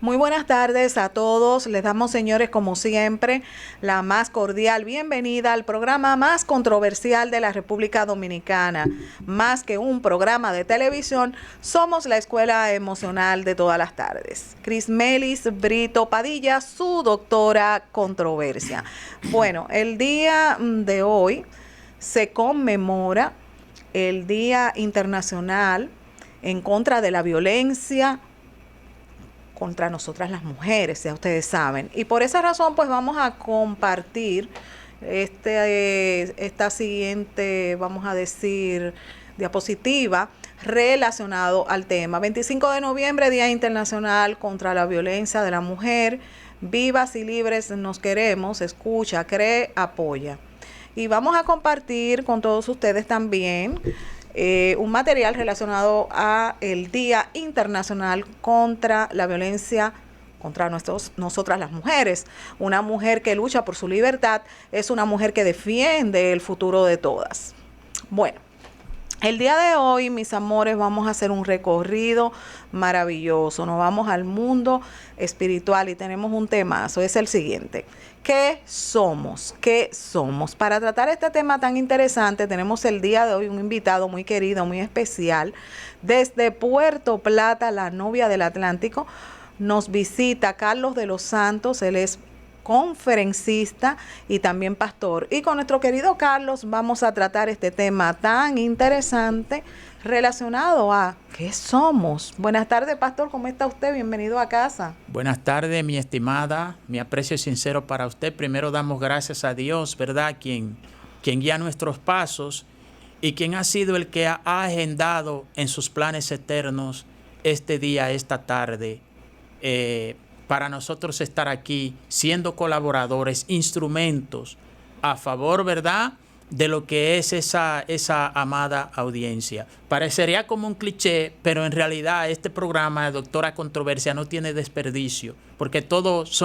Muy buenas tardes a todos. Les damos, señores, como siempre, la más cordial bienvenida al programa más controversial de la República Dominicana. Más que un programa de televisión, somos la escuela emocional de todas las tardes. Crismelis Brito Padilla, su doctora controversia. Bueno, el día de hoy se conmemora el Día Internacional en contra de la violencia contra nosotras las mujeres, ya ustedes saben. Y por esa razón, pues vamos a compartir esta siguiente, vamos a decir, diapositiva relacionado al tema. 25 de noviembre, Día Internacional contra la Violencia de la Mujer. Vivas y libres nos queremos, escucha, cree, apoya. Y vamos a compartir con todos ustedes también un material relacionado a el Día Internacional contra la Violencia contra nosotras las mujeres. Una mujer que lucha por su libertad es una mujer que defiende el futuro de todas. Bueno, el día de hoy, mis amores, vamos a hacer un recorrido maravilloso. Nos vamos al mundo espiritual y tenemos un temazo. Es el siguiente. ¿Qué somos? ¿Qué somos? Para tratar este tema tan interesante, tenemos el día de hoy un invitado muy querido, muy especial. Desde Puerto Plata, la novia del Atlántico, nos visita Carlos de los Santos. Él es conferencista y también pastor. Y con nuestro querido Carlos vamos a tratar este tema tan interesante relacionado a ¿qué somos? Buenas tardes, pastor, ¿cómo está usted? Bienvenido a casa. Buenas tardes, mi estimada, mi aprecio sincero para usted. Primero damos gracias a Dios, ¿verdad? Quien guía nuestros pasos y quien ha sido el que ha agendado en sus planes eternos este día, esta tarde, para nosotros estar aquí siendo colaboradores, instrumentos a favor, ¿verdad?, de lo que es esa amada audiencia. Parecería como un cliché, pero en realidad este programa de Doctora Controversia no tiene desperdicio, porque todos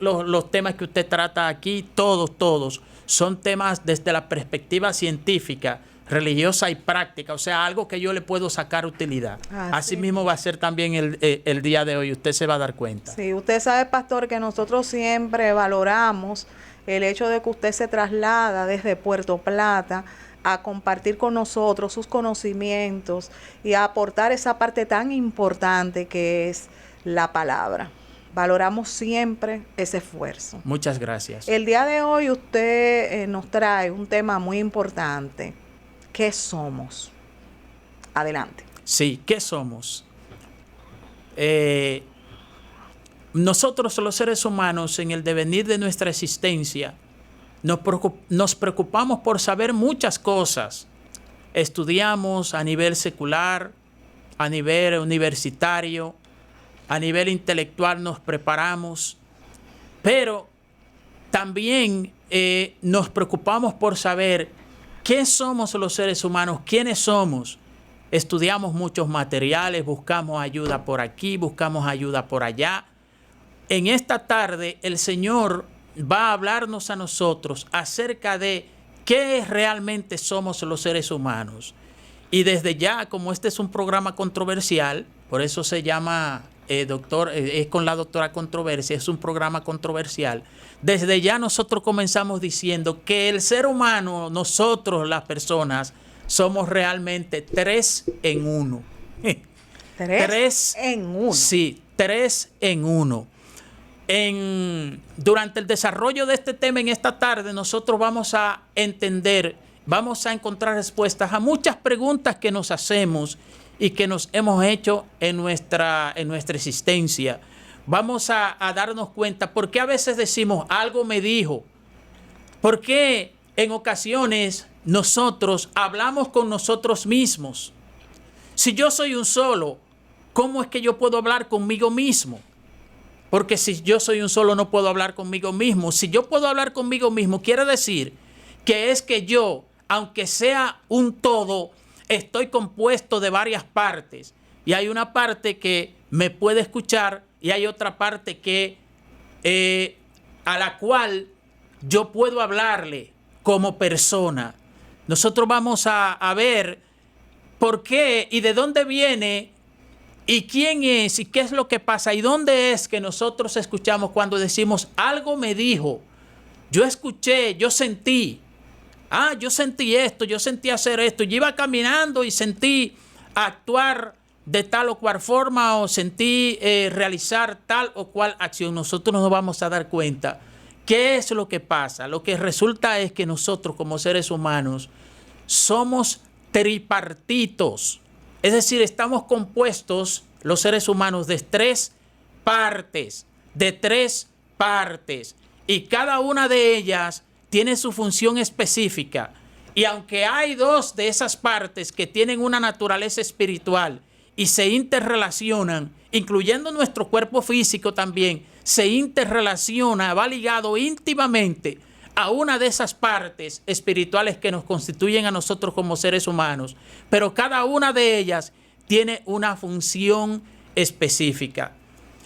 los temas que usted trata aquí, todos son temas desde la perspectiva científica, religiosa y práctica, o sea, algo que yo le puedo sacar utilidad. Así mismo va a ser también el día de hoy, usted se va a dar cuenta. Sí, usted sabe, pastor, que nosotros siempre valoramos el hecho de que usted se traslada desde Puerto Plata a compartir con nosotros sus conocimientos y a aportar esa parte tan importante que es la palabra. Valoramos siempre ese esfuerzo. Muchas gracias. El día de hoy usted nos trae un tema muy importante. ¿Qué somos? Adelante. Sí, ¿qué somos? Nosotros los seres humanos en el devenir de nuestra existencia nos preocupamos por saber muchas cosas. Estudiamos a nivel secular, a nivel universitario, a nivel intelectual nos preparamos, pero también nos preocupamos por saber qué somos los seres humanos, quiénes somos. Estudiamos muchos materiales, buscamos ayuda por aquí, buscamos ayuda por allá. En esta tarde el Señor va a hablarnos a nosotros acerca de qué realmente somos los seres humanos. Y desde ya, como este es un programa controversial, por eso se llama es con la doctora Controversia, es un programa controversial. Desde ya nosotros comenzamos diciendo que el ser humano, nosotros las personas, somos realmente 3 en 1. ¿Tres en 1? Sí, 3 en 1. Durante el desarrollo de este tema en esta tarde, nosotros vamos a entender, vamos a encontrar respuestas a muchas preguntas que nos hacemos y que nos hemos hecho en nuestra existencia. Vamos a darnos cuenta por qué a veces decimos algo me dijo, por qué en ocasiones nosotros hablamos con nosotros mismos. Si yo soy un solo, ¿cómo es que yo puedo hablar conmigo mismo? Porque si yo soy un solo, no puedo hablar conmigo mismo. Si yo puedo hablar conmigo mismo, quiere decir que es que yo, aunque sea un todo, estoy compuesto de varias partes. Y hay una parte que me puede escuchar y hay otra parte que a la cual yo puedo hablarle como persona. Nosotros vamos a ver por qué y de dónde viene ¿Y quién es? ¿Y qué es lo que pasa? ¿Y dónde es que nosotros escuchamos cuando decimos algo me dijo? Yo escuché, yo sentí. Yo sentí esto, yo sentí hacer esto. Yo iba caminando y sentí actuar de tal o cual forma o sentí realizar tal o cual acción. Nosotros nos vamos a dar cuenta. ¿Qué es lo que pasa? Lo que resulta es que nosotros como seres humanos somos tripartitos. Es decir, estamos compuestos, los seres humanos, de tres partes. Y cada una de ellas tiene su función específica. Y aunque hay dos de esas partes que tienen una naturaleza espiritual y se interrelacionan, incluyendo nuestro cuerpo físico también, se interrelaciona, va ligado íntimamente a una de esas partes espirituales que nos constituyen a nosotros como seres humanos. Pero cada una de ellas tiene una función específica.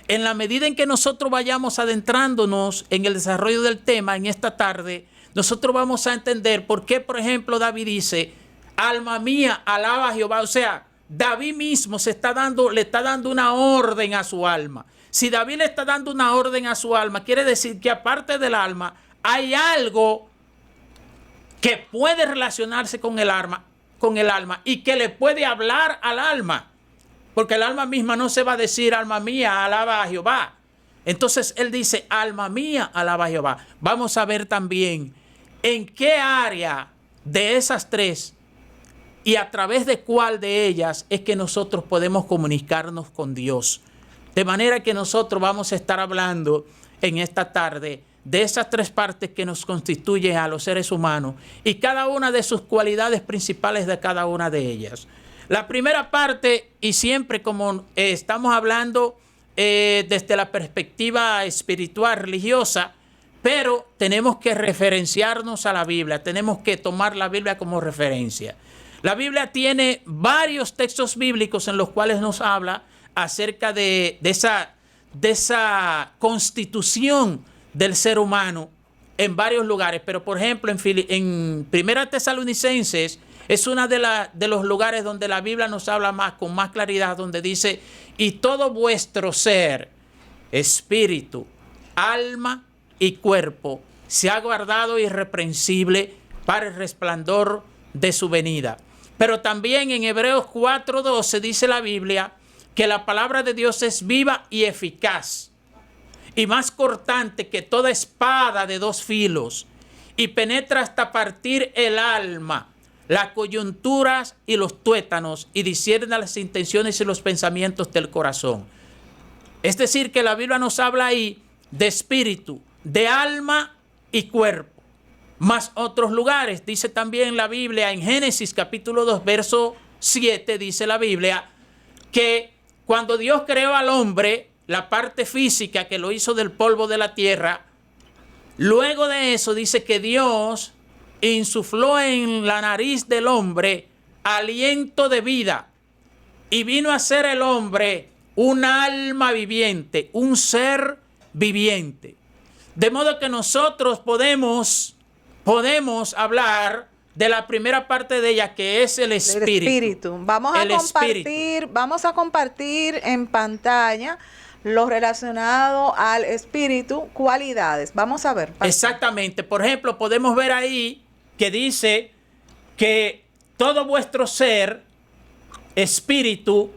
En la medida en que nosotros vayamos adentrándonos en el desarrollo del tema en esta tarde, nosotros vamos a entender por qué, por ejemplo, David dice, alma mía, alaba a Jehová. O sea, David mismo le está dando una orden a su alma. Si David le está dando una orden a su alma, quiere decir que aparte del alma, hay algo que puede relacionarse con el alma y que le puede hablar al alma. Porque el alma misma no se va a decir, alma mía, alaba a Jehová. Entonces él dice, alma mía, alaba a Jehová. Vamos a ver también en qué área de esas tres y a través de cuál de ellas es que nosotros podemos comunicarnos con Dios. De manera que nosotros vamos a estar hablando en esta tarde de esas tres partes que nos constituyen a los seres humanos y cada una de sus cualidades principales de cada una de ellas. La primera parte, y siempre como estamos hablando desde la perspectiva espiritual, religiosa, pero tenemos que referenciarnos a la Biblia, tenemos que tomar la Biblia como referencia. La Biblia tiene varios textos bíblicos en los cuales nos habla acerca de esa constitución del ser humano en varios lugares. Pero, por ejemplo, en Primera Tesalonicenses es uno de los lugares donde la Biblia nos habla con más claridad, donde dice, y todo vuestro ser, espíritu, alma y cuerpo, se ha guardado irreprensible para el resplandor de su venida. Pero también en Hebreos 4:12 dice la Biblia que la palabra de Dios es viva y eficaz y más cortante que toda espada de dos filos y penetra hasta partir el alma, las coyunturas y los tuétanos y discierne las intenciones y los pensamientos del corazón. Es decir, que la Biblia nos habla ahí de espíritu, de alma y cuerpo. Más otros lugares, dice también la Biblia en Génesis capítulo 2, verso 7, dice la Biblia, que cuando Dios creó al hombre, la parte física que lo hizo del polvo de la tierra, luego de eso dice que Dios insufló en la nariz del hombre aliento de vida y vino a ser el hombre un alma viviente, un ser viviente. De modo que nosotros podemos hablar de la primera parte de ella, que es el espíritu. Vamos a compartir en pantalla lo relacionado al espíritu, cualidades. Vamos a ver. Exactamente. Por ejemplo, podemos ver ahí que dice que todo vuestro ser, espíritu,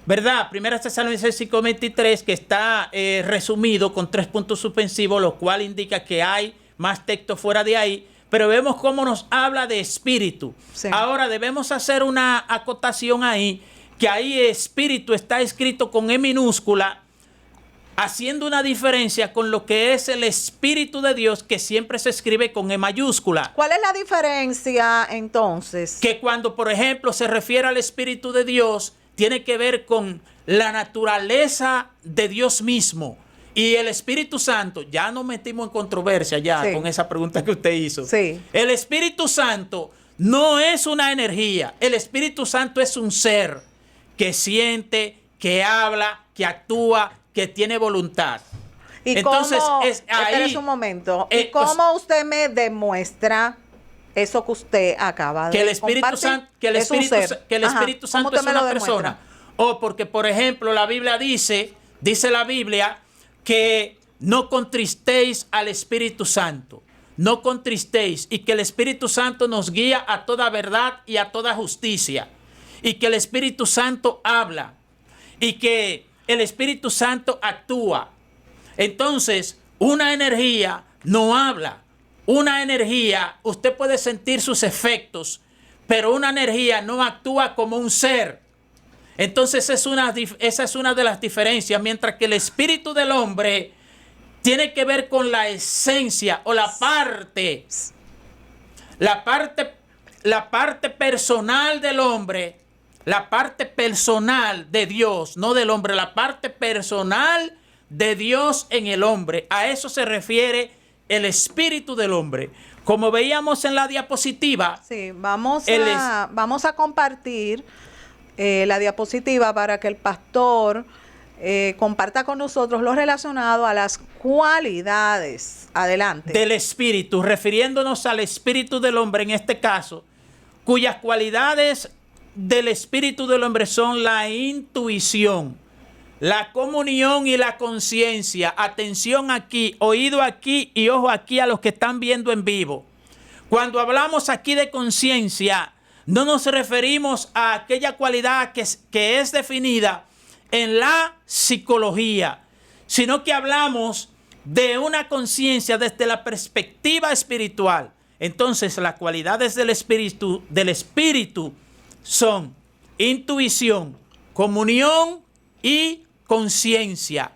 ¿verdad? Primera Tesalonicenses 5:23, que está resumido con 3 puntos suspensivos, lo cual indica que hay más texto fuera de ahí, pero vemos cómo nos habla de espíritu. Sí. Ahora debemos hacer una acotación ahí, que ahí espíritu está escrito con E minúscula, haciendo una diferencia con lo que es el Espíritu de Dios, que siempre se escribe con E mayúscula. ¿Cuál es la diferencia entonces? Que cuando, por ejemplo, se refiere al Espíritu de Dios, tiene que ver con la naturaleza de Dios mismo. Y el Espíritu Santo, ya nos metimos en controversia ya con esa pregunta que usted hizo. Sí. El Espíritu Santo no es una energía. El Espíritu Santo es un ser que siente, que habla, que actúa, que tiene voluntad. ¿Y entonces, espérese un momento. ¿Y cómo usted me demuestra eso que usted acaba de que el Espíritu Santo, que el Espíritu Santo es una persona? O porque, por ejemplo, la Biblia dice la Biblia que no contristéis al Espíritu Santo. No contristéis, y que el Espíritu Santo nos guía a toda verdad y a toda justicia. Y que el Espíritu Santo habla. Y que el Espíritu Santo actúa. Entonces, una energía no habla. Una energía, usted puede sentir sus efectos, pero una energía no actúa como un ser. Entonces, esa es una de las diferencias. Mientras que el espíritu del hombre tiene que ver con la esencia o la parte personal del hombre, la parte personal de Dios, no del hombre, la parte personal de Dios en el hombre. A eso se refiere el espíritu del hombre. Como veíamos en la diapositiva. Sí, vamos a compartir la diapositiva para que el pastor comparta con nosotros lo relacionado a las cualidades. Adelante. Del espíritu, refiriéndonos al espíritu del hombre en este caso, cuyas cualidades del espíritu del hombre son la intuición, la comunión y la conciencia. Atención aquí, oído aquí y ojo aquí a los que están viendo en vivo. Cuando hablamos aquí de conciencia, no nos referimos a aquella cualidad que es definida en la psicología, sino que hablamos de una conciencia desde la perspectiva espiritual. Entonces, las cualidades del espíritu son intuición, comunión y conciencia.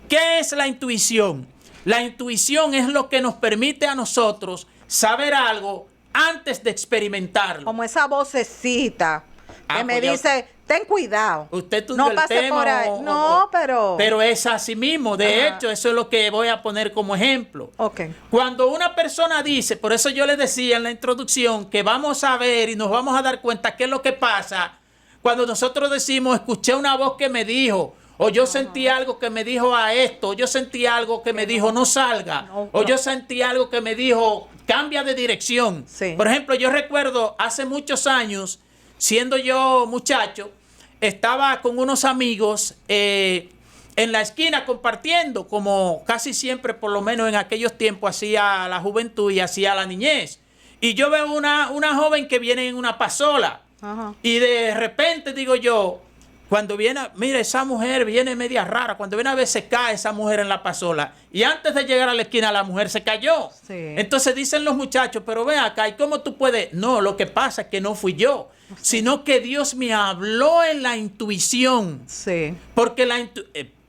¿Qué es la intuición? La intuición es lo que nos permite a nosotros saber algo antes de experimentarlo. Como esa vocecita que me dice, ten cuidado. Usted no pase por ahí. No, pero... Pero es así mismo. De hecho, eso es lo que voy a poner como ejemplo. Okay. Cuando una persona dice, por eso yo le decía en la introducción, que vamos a ver y nos vamos a dar cuenta qué es lo que pasa cuando nosotros decimos, escuché una voz que me dijo, o yo sentí algo que me dijo a esto, o yo sentí algo que me dijo no salga, o yo sentí algo que me dijo cambia de dirección. Sí. Por ejemplo, yo recuerdo hace muchos años, siendo yo muchacho, estaba con unos amigos en la esquina compartiendo, como casi siempre, por lo menos en aquellos tiempos, hacía la juventud y hacía la niñez. Y yo veo una joven que viene en una pasola. Ajá. Y de repente digo yo, cuando viene, mira, esa mujer viene media rara. Cuando viene a ver, se cae esa mujer en la pasola. Y antes de llegar a la esquina, la mujer se cayó. Sí. Entonces dicen los muchachos, pero ven acá, ¿y cómo tú puedes? No, lo que pasa es que no fui yo, sino que Dios me habló en la intuición. Sí. Porque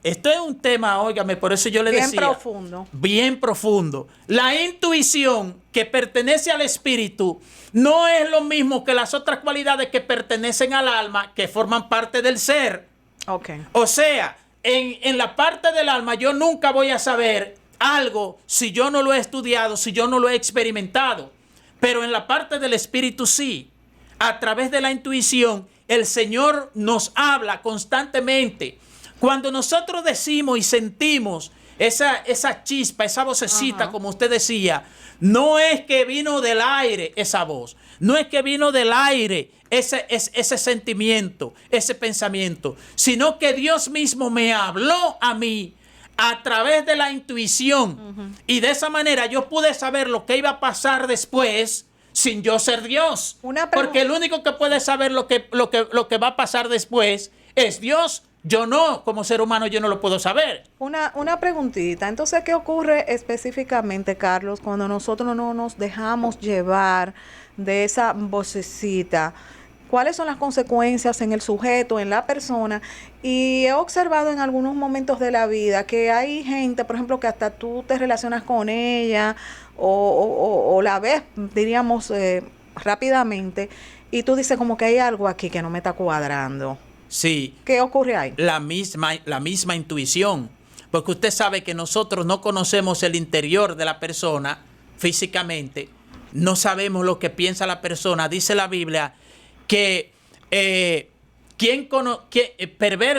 esto es un tema, óigame, por eso yo le decía. Bien profundo. Bien profundo. La intuición que pertenece al espíritu no es lo mismo que las otras cualidades que pertenecen al alma, que forman parte del ser. Okay. O sea, en la parte del alma yo nunca voy a saber algo si yo no lo he estudiado, si yo no lo he experimentado. Pero en la parte del espíritu sí. A través de la intuición, el Señor nos habla constantemente. Cuando nosotros decimos y sentimos esa chispa, esa vocecita, como usted decía, no es que vino del aire esa voz, no es que vino del aire ese sentimiento, ese pensamiento, sino que Dios mismo me habló a mí a través de la intuición. Y de esa manera yo pude saber lo que iba a pasar después sin yo ser Dios. Porque el único que puede saber lo que va a pasar después es Dios. Yo no, como ser humano, yo no lo puedo saber. Una preguntita. Entonces, ¿qué ocurre específicamente, Carlos, cuando nosotros no nos dejamos llevar de esa vocecita? ¿Cuáles son las consecuencias en el sujeto, en la persona? Y he observado en algunos momentos de la vida que hay gente, por ejemplo, que hasta tú te relacionas con ella o la ves, diríamos, rápidamente, y tú dices como que hay algo aquí que no me está cuadrando. Sí. ¿Qué ocurre ahí? La misma intuición. Porque usted sabe que nosotros no conocemos el interior de la persona físicamente. No sabemos lo que piensa la persona. Dice la Biblia que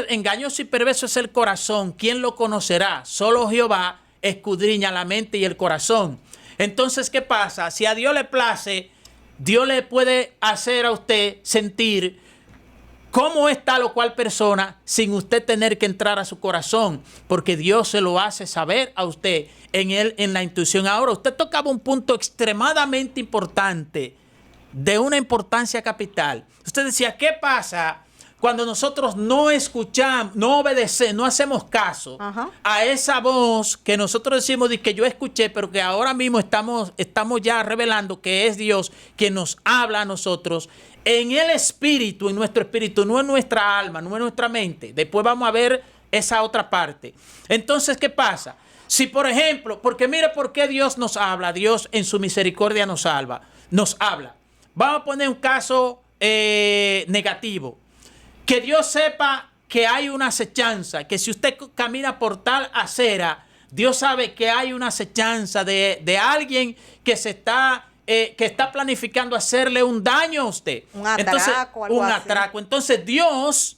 engañoso y perverso es el corazón. ¿Quién lo conocerá? Solo Jehová escudriña la mente y el corazón. Entonces, ¿qué pasa? Si a Dios le place, Dios le puede hacer a usted sentir cómo es tal o cual persona sin usted tener que entrar a su corazón, porque Dios se lo hace saber a usted en la intuición. Ahora, usted tocaba un punto extremadamente importante, de una importancia capital. Usted decía, ¿qué pasa cuando nosotros no escuchamos, no obedecemos, no hacemos caso a esa voz que nosotros decimos de que yo escuché, pero que ahora mismo estamos ya revelando que es Dios quien nos habla a nosotros en el espíritu, en nuestro espíritu, no en nuestra alma, no en nuestra mente? Después vamos a ver esa otra parte. Entonces, ¿qué pasa? Si, por ejemplo, porque mire por qué Dios nos habla, Dios en su misericordia nos habla. Vamos a poner un caso negativo. Que Dios sepa que hay una acechanza, que si usted camina por tal acera, Dios sabe que hay una acechanza de alguien que está planificando hacerle un daño a usted. Un atraco, algo así. Entonces Dios,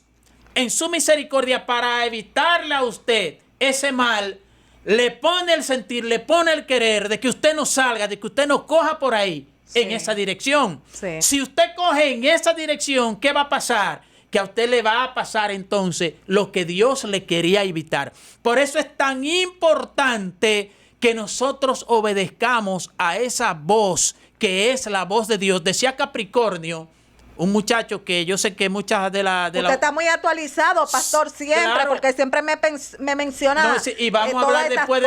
en su misericordia, para evitarle a usted ese mal, le pone el sentir, le pone el querer de que usted no salga, de que usted no coja por ahí, en esa dirección. Sí. Si usted coge en esa dirección, ¿qué va a pasar? Que a usted le va a pasar entonces lo que Dios le quería evitar. Por eso es tan importante que nosotros obedezcamos a esa voz que es la voz de Dios. Decía Capricornio, un muchacho que yo sé que muchas de la... Usted está muy actualizado, pastor, siempre, claro, porque siempre me menciona. No, sí, y vamos a hablar después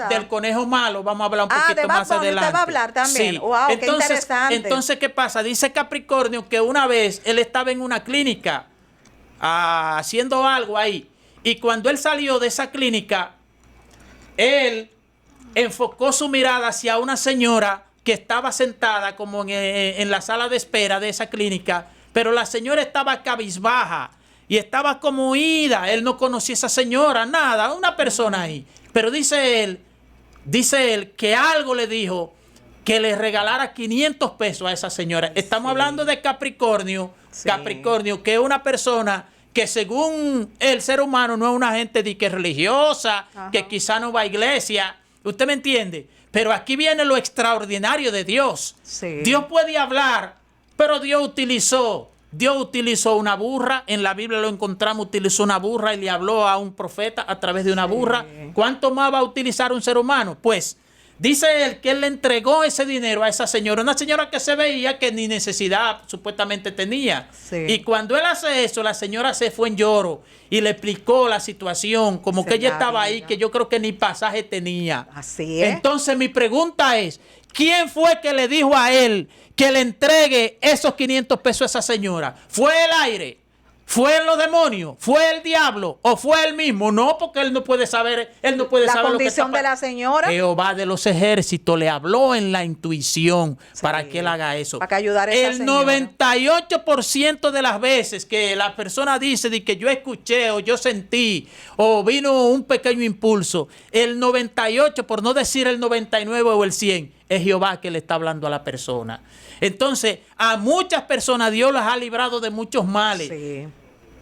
del conejo malo, vamos a hablar un poquito más adelante. Usted va a hablar también. Sí. Wow, qué interesante. Entonces, ¿qué pasa? Dice Capricornio que una vez él estaba en una clínica haciendo algo ahí, y cuando él salió de esa clínica, él enfocó su mirada hacia una señora que estaba sentada como en la sala de espera de esa clínica, pero la señora estaba cabizbaja y estaba como ida. Él no conocía a esa señora, nada, una persona ahí. Pero dice él que algo le dijo que le regalara 500 pesos a esa señora. Estamos hablando de Capricornio, Capricornio, que es una persona que según el ser humano no es una gente de que religiosa, que quizá no va a iglesia. ¿Usted me entiende? Pero aquí viene lo extraordinario de Dios. Sí. Dios puede hablar, pero Dios utilizó una burra. En la Biblia lo encontramos, utilizó una burra y le habló a un profeta a través de una burra. ¿Cuánto más va a utilizar un ser humano? Pues dice él que él le entregó ese dinero a esa señora, una señora que se veía que ni necesidad supuestamente tenía. Sí. Y cuando él hace eso, la señora se fue en lloro y le explicó la situación, como que ella estaba ahí, que yo creo que ni pasaje tenía. Así es. Entonces mi pregunta es, ¿quién fue que le dijo a él que le entregue esos 500 pesos a esa señora? ¿Fue el aire? ¿Fue los demonios? ¿Fue el diablo? ¿O fue él mismo? No, porque él no puede saber, saber lo que está pasando. La condición de la señora. Jehová de los ejércitos le habló en la intuición para que él haga eso. Para que ayudara a esa señora. El 98% de las veces que la persona dice de que yo escuché o yo sentí o vino un pequeño impulso, el 98, por no decir el 99 o el 100, es Jehová que le está hablando a la persona. Entonces, a muchas personas Dios las ha librado de muchos males. Sí.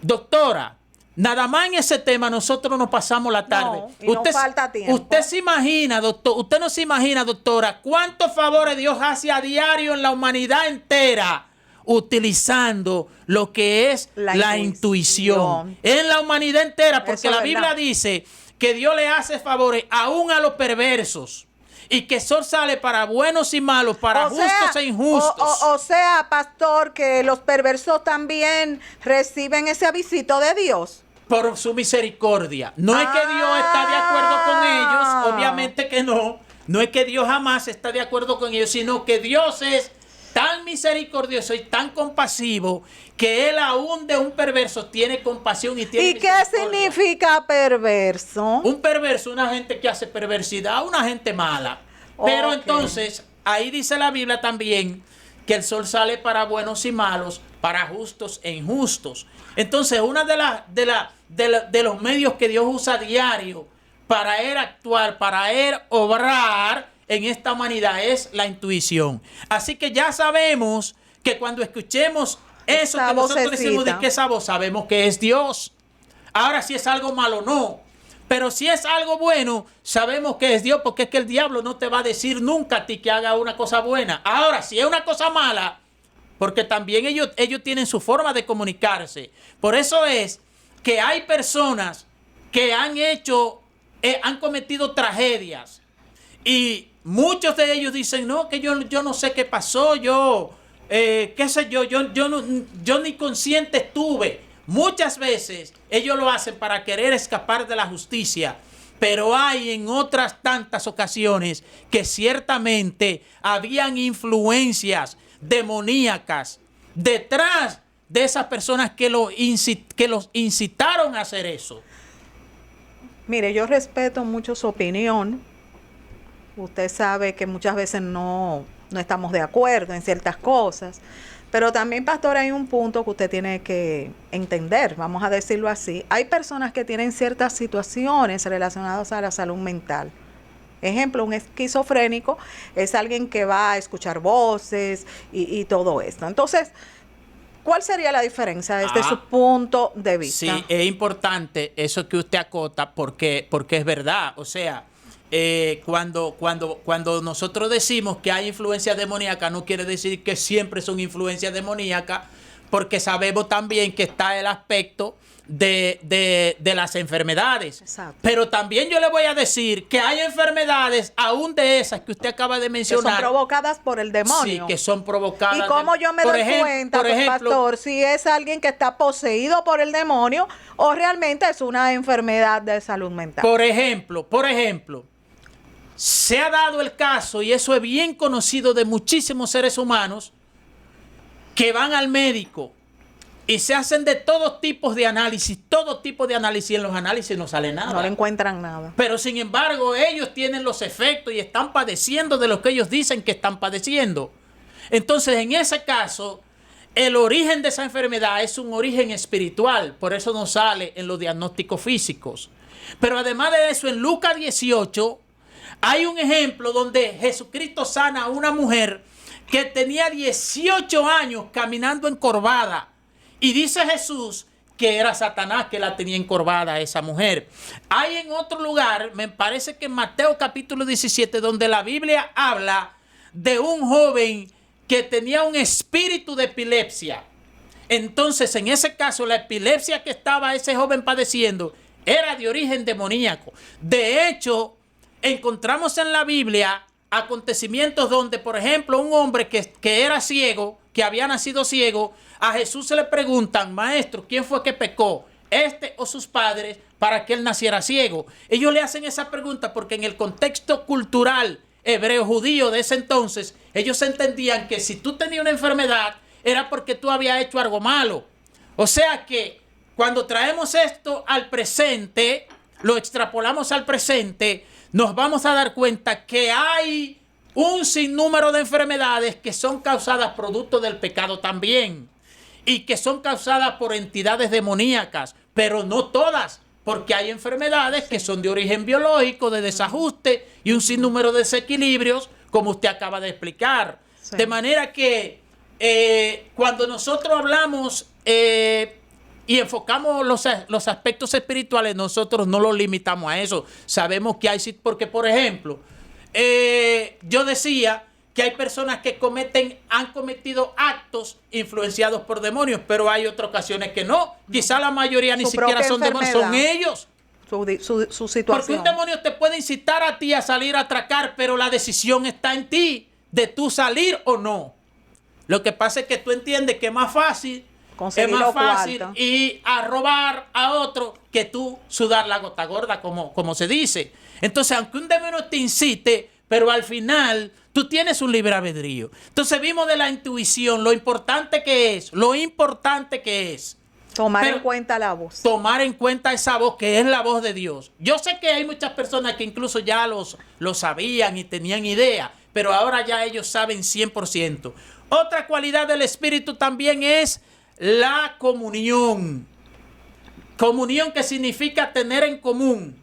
Doctora, nada más en ese tema nosotros nos pasamos la tarde. No, no falta tiempo. Usted se imagina, doctor, usted no se imagina, doctora, cuántos favores Dios hace a diario en la humanidad entera utilizando lo que es la intuición. En la humanidad entera, porque la Biblia dice que Dios le hace favores aún a los perversos. Y que el sol sale para buenos y malos, para justos e injustos. O sea, pastor, que los perversos también reciben ese avisito de Dios. Por su misericordia. No es que Dios está de acuerdo con ellos, obviamente que no. No es que Dios jamás está de acuerdo con ellos, sino que Dios es tan misericordioso y tan compasivo que Él aún de un perverso tiene compasión y tiene misericordia. ¿Y qué significa perverso? Un perverso, una gente que hace perversidad, una gente mala. Pero entonces, ahí dice la Biblia también que el sol sale para buenos y malos, para justos e injustos. Entonces, una de los medios que Dios usa a diario para Él actuar, para Él obrar en esta humanidad es la intuición. Así que ya sabemos que cuando escuchemos eso que nosotros decimos de que esa voz, sabemos que es Dios. Ahora, si es algo malo, no. Pero si es algo bueno, sabemos que es Dios, porque es que el diablo no te va a decir nunca a ti que haga una cosa buena. Ahora, si es una cosa mala, porque también ellos tienen su forma de comunicarse. Por eso es que hay personas que han cometido tragedias y muchos de ellos dicen, no, que yo no sé qué pasó, qué sé yo ni consciente estuve. Muchas veces ellos lo hacen para querer escapar de la justicia, pero hay en otras tantas ocasiones que ciertamente habían influencias demoníacas detrás de esas personas que los incitaron a hacer eso. Mire, yo respeto mucho su opinión. Usted sabe que muchas veces no estamos de acuerdo en ciertas cosas, pero también, pastor, hay un punto que usted tiene que entender, vamos a decirlo así. Hay personas que tienen ciertas situaciones relacionadas a la salud mental. Ejemplo, un esquizofrénico es alguien que va a escuchar voces y todo esto. Entonces, ¿cuál sería la diferencia desde su punto de vista? Sí, es importante eso que usted acota porque es verdad. O sea, cuando nosotros decimos que hay influencia demoníaca, no quiere decir que siempre son influencias demoníacas, porque sabemos también que está el aspecto de las enfermedades. Exacto. Pero también yo le voy a decir que hay enfermedades, aún de esas que usted acaba de mencionar, que son provocadas por el demonio. Sí, que son provocadas. ¿Y cómo yo me doy cuenta, por ejemplo, pastor, si es alguien que está poseído por el demonio o realmente es una enfermedad de salud mental? Por ejemplo, se ha dado el caso, y eso es bien conocido de muchísimos seres humanos, que van al médico y se hacen de todo tipo de análisis, y en los análisis no sale nada. No le encuentran nada. Pero sin embargo, ellos tienen los efectos y están padeciendo de lo que ellos dicen que están padeciendo. Entonces, en ese caso, el origen de esa enfermedad es un origen espiritual, por eso no sale en los diagnósticos físicos. Pero además de eso, en Lucas 18, hay un ejemplo donde Jesucristo sana a una mujer que tenía 18 años caminando encorvada. Y dice Jesús que era Satanás que la tenía encorvada a esa mujer. Hay en otro lugar, me parece que en Mateo capítulo 17, donde la Biblia habla de un joven que tenía un espíritu de epilepsia. Entonces, en ese caso, la epilepsia que estaba ese joven padeciendo era de origen demoníaco. De hecho, encontramos en la Biblia acontecimientos donde, por ejemplo, un hombre que era ciego, que había nacido ciego, a Jesús se le preguntan, maestro, ¿quién fue que pecó? ¿Este o sus padres para que él naciera ciego? Ellos le hacen esa pregunta porque en el contexto cultural hebreo judío de ese entonces, ellos entendían que si tú tenías una enfermedad era porque tú habías hecho algo malo. O sea que cuando traemos esto al presente, lo extrapolamos al presente, nos vamos a dar cuenta que hay un sinnúmero de enfermedades que son causadas producto del pecado también y que son causadas por entidades demoníacas, pero no todas, porque hay enfermedades que son de origen biológico, de desajuste y un sinnúmero de desequilibrios, como usted acaba de explicar. Sí. De manera que cuando nosotros hablamos y enfocamos los aspectos espirituales, nosotros no los limitamos a eso. Sabemos que hay, porque por ejemplo, yo decía que hay personas que han cometido actos influenciados por demonios, pero hay otras ocasiones que no. Quizá la mayoría ni siquiera son demonios, son ellos. Su situación. Porque un demonio te puede incitar a ti a salir a atracar, pero la decisión está en ti, de tú salir o no. Lo que pasa es que tú entiendes que es más fácil ir a robar a otro que tú sudar la gota gorda, como se dice. Entonces, aunque un demonio te incite, pero al final tú tienes un libre albedrío. Entonces vimos de la intuición lo importante que es. Tomar en cuenta la voz. Tomar en cuenta esa voz que es la voz de Dios. Yo sé que hay muchas personas que incluso ya lo sabían y tenían idea, pero ahora ya ellos saben 100%. Otra cualidad del Espíritu también es la comunión. Comunión, que significa tener en común.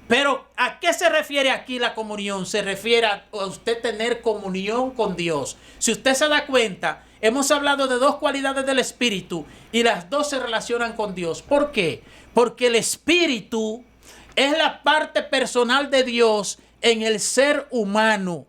Pero ¿a qué se refiere aquí la comunión? Se refiere a usted tener comunión con Dios. Si usted se da cuenta, hemos hablado de dos cualidades del Espíritu y las dos se relacionan con Dios. ¿Por qué? Porque el Espíritu es la parte personal de Dios en el ser humano,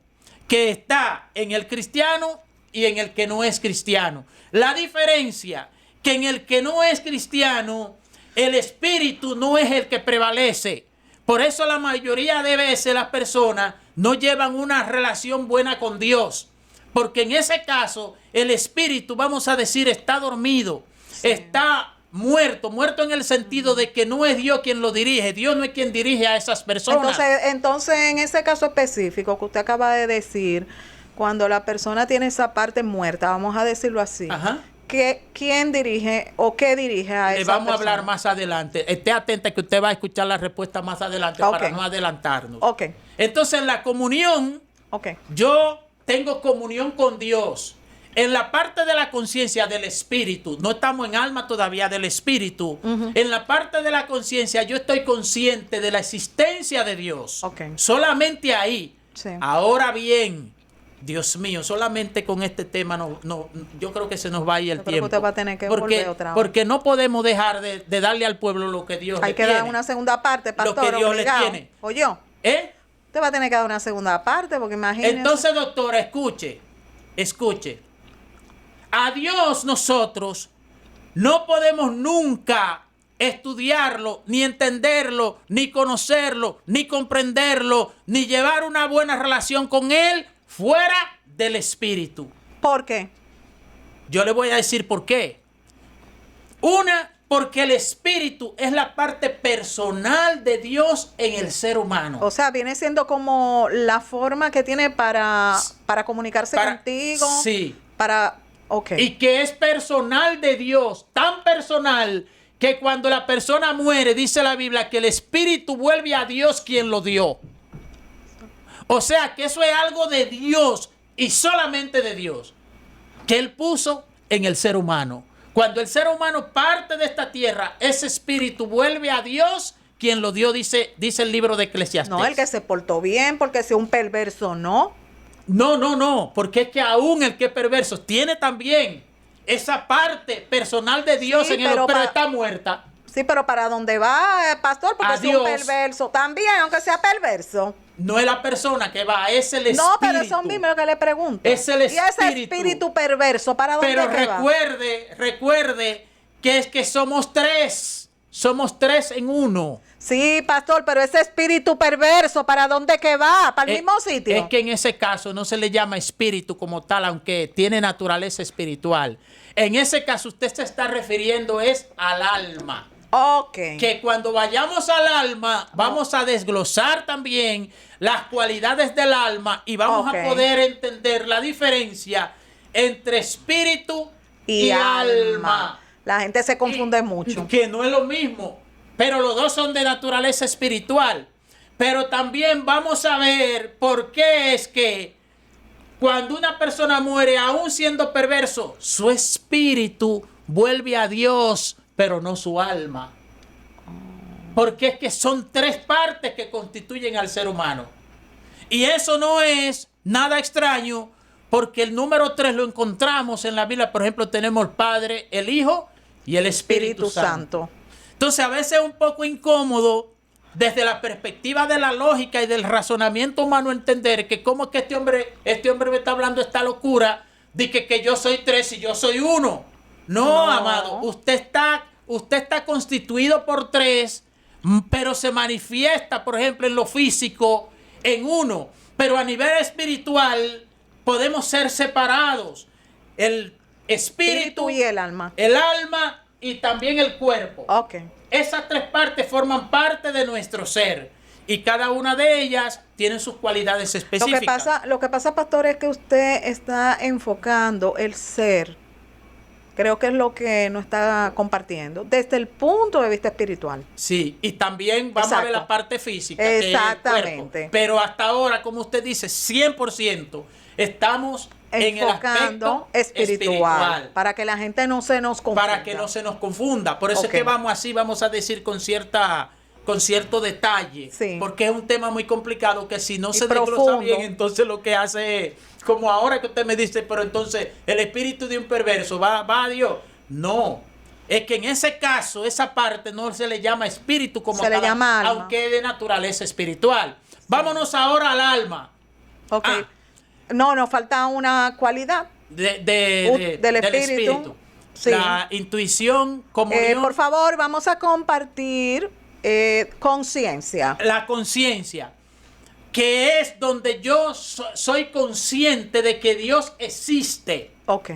que está en el cristiano y en el que no es cristiano. La diferencia que en el que no es cristiano, el espíritu no es el que prevalece. Por eso la mayoría de veces las personas no llevan una relación buena con Dios. Porque en ese caso, el espíritu, vamos a decir, está dormido, está muerto en el sentido de que no es Dios quien lo dirige. Dios no es quien dirige a esas personas. Entonces, en ese caso específico que usted acaba de decir, cuando la persona tiene esa parte muerta, vamos a decirlo así, Ajá. ¿quién dirige o qué dirige a esa Le vamos persona? a hablar más adelante. Esté atenta que usted va a escuchar la respuesta más adelante para no adelantarnos. Ok. Entonces, en la comunión, Ok. yo tengo comunión con Dios. En la parte de la conciencia del espíritu, no estamos en alma todavía del espíritu. En la parte de la conciencia yo estoy consciente de la existencia de Dios. Ok. Solamente ahí. Sí. Ahora bien, Dios mío, solamente con este tema yo creo que se nos va a ir el Yo creo que tiempo. usted va a tener que volver otra vez. Porque no podemos dejar de darle al pueblo lo que Dios Hay le que tiene. dar una segunda parte, pastor. Lo que Dios obligado. le tiene. ¿O yo? ¿Eh? Usted va a tener que dar una segunda parte, porque imagínese. Entonces, doctora, escuche. A Dios nosotros no podemos nunca estudiarlo, ni entenderlo, ni conocerlo, ni comprenderlo, ni llevar una buena relación con Él fuera del Espíritu. ¿Por qué? Yo le voy a decir por qué. Porque el Espíritu es la parte personal de Dios en el ser humano. O sea, viene siendo como la forma que tiene para comunicarse contigo. Sí. Ok. Y que es personal de Dios, tan personal que cuando la persona muere, dice la Biblia, que el espíritu vuelve a Dios quien lo dio. O sea, que eso es algo de Dios y solamente de Dios, que Él puso en el ser humano. Cuando el ser humano parte de esta tierra, ese espíritu vuelve a Dios quien lo dio, dice el libro de Eclesiastés. No, el que se portó bien, porque si un perverso no. No, porque es que aún el que es perverso tiene también esa parte personal de Dios Sí, en él, pero está muerta. Sí, pero ¿para dónde va, pastor? Porque si un perverso también, aunque sea perverso. No es la persona que va, es el espíritu. No, pero eso mismo es lo que le pregunto. Es el espíritu. Y ese espíritu perverso, ¿para dónde pero va? recuerde que es que somos tres en uno. Sí, pastor, pero ese espíritu perverso, ¿para dónde que va? ¿Para el mismo sitio? Es que en ese caso no se le llama espíritu como tal, aunque tiene naturaleza espiritual. En ese caso usted se está refiriendo es al alma. Ok. Que cuando vayamos al alma, vamos a desglosar también las cualidades del alma y vamos a poder entender la diferencia entre espíritu y alma. La gente se confunde mucho. Que no es lo mismo, pero los dos son de naturaleza espiritual. Pero también vamos a ver por qué es que cuando una persona muere, aún siendo perverso, su espíritu vuelve a Dios, pero no su alma. Porque es que son tres partes que constituyen al ser humano. Y eso no es nada extraño, porque el número 3 lo encontramos en la Biblia. Por ejemplo, tenemos el Padre, el Hijo y el Espíritu Santo. Entonces, a veces es un poco incómodo desde la perspectiva de la lógica y del razonamiento humano entender que cómo es que este hombre me está hablando esta locura de que yo soy tres y yo soy uno. No, amado, usted está constituido por tres, pero se manifiesta, por ejemplo, en lo físico, en uno. Pero a nivel espiritual podemos ser separados. El espíritu y el alma. El alma y también el cuerpo. Ok. Esas tres partes forman parte de nuestro ser. Y cada una de ellas tiene sus cualidades específicas. Lo que pasa, pastor, es que usted está enfocando el ser. Creo que es lo que nos está compartiendo desde el punto de vista espiritual. Sí, y también vamos a ver la parte física. Exactamente. Que es el cuerpo. Pero hasta ahora, como usted dice, 100% estamos en el aspecto espiritual. Para que la gente no se nos confunda. Para que no se nos confunda. Por eso es que vamos a decir con cierto detalle. Sí. Porque es un tema muy complicado que si no se desglosa bien, entonces lo que hace es, como ahora que usted me dice, pero entonces el espíritu de un perverso va a Dios. No. Es que en ese caso, esa parte no se le llama espíritu como tal, se le llama alma, aunque es de naturaleza espiritual. Sí. Vámonos ahora al alma. Ok. No, nos falta una cualidad. Del espíritu. Sí. La intuición, comunión. Por favor, vamos a compartir conciencia. La conciencia, que es donde yo soy consciente de que Dios existe. Ok.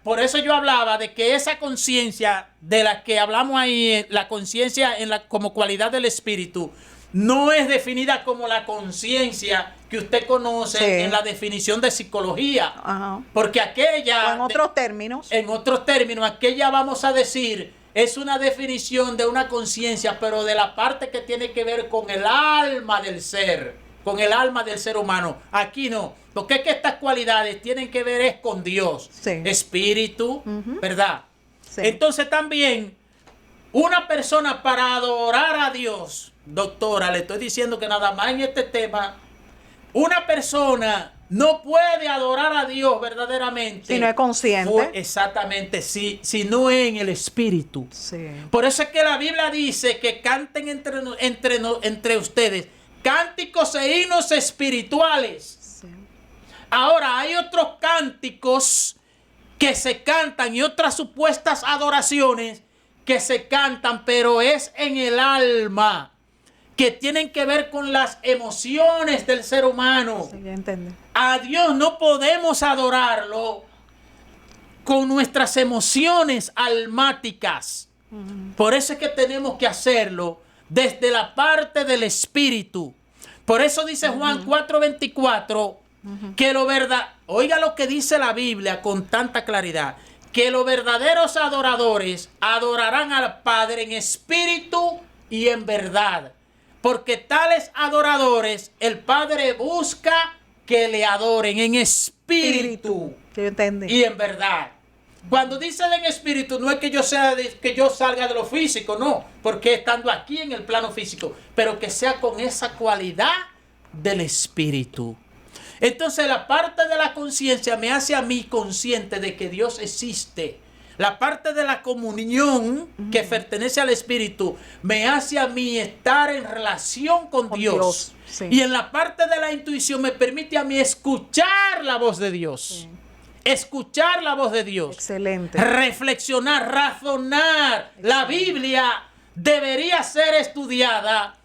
Por eso yo hablaba de que esa conciencia de la que hablamos ahí, la conciencia como cualidad del espíritu, no es definida como la conciencia que usted conoce en la definición de psicología. Ajá. Porque aquella... O en otros términos. En otros términos, aquella vamos a decir, es una definición de una conciencia, pero de la parte que tiene que ver con el alma del ser, con el alma del ser humano. Aquí no, porque es que estas cualidades tienen que ver es con Dios. Sí. Espíritu, ¿verdad? Sí. Entonces también, una persona para adorar a Dios, doctora, le estoy diciendo que nada más en este tema, una persona no puede adorar a Dios verdaderamente si no es consciente. Exactamente, si no es en el espíritu. Sí. Por eso es que la Biblia dice que canten entre ustedes cánticos e himnos espirituales. Sí. Ahora, hay otros cánticos que se cantan y otras supuestas adoraciones que se cantan, pero es en el alma, que tienen que ver con las emociones del ser humano. Sí, ya entendí. A Dios no podemos adorarlo con nuestras emociones almáticas. Por eso es que tenemos que hacerlo desde la parte del espíritu. Por eso dice Juan 4:24 que lo verdad, oiga lo que dice la Biblia con tanta claridad, que los verdaderos adoradores adorarán al Padre en espíritu y en verdad. Porque tales adoradores el Padre busca que le adoren en espíritu Yo entendí. y en verdad. Cuando dice en espíritu, no es que yo salga de lo físico, no, porque estando aquí en el plano físico, pero que sea con esa cualidad del espíritu. Entonces la parte de la conciencia me hace a mí consciente de que Dios existe. La parte de la comunión que pertenece al espíritu me hace a mí estar en relación con Dios. Sí. Y en la parte de la intuición me permite a mí escuchar la voz de Dios. Sí. Escuchar la voz de Dios. Excelente. Reflexionar, razonar. La Biblia debería ser estudiada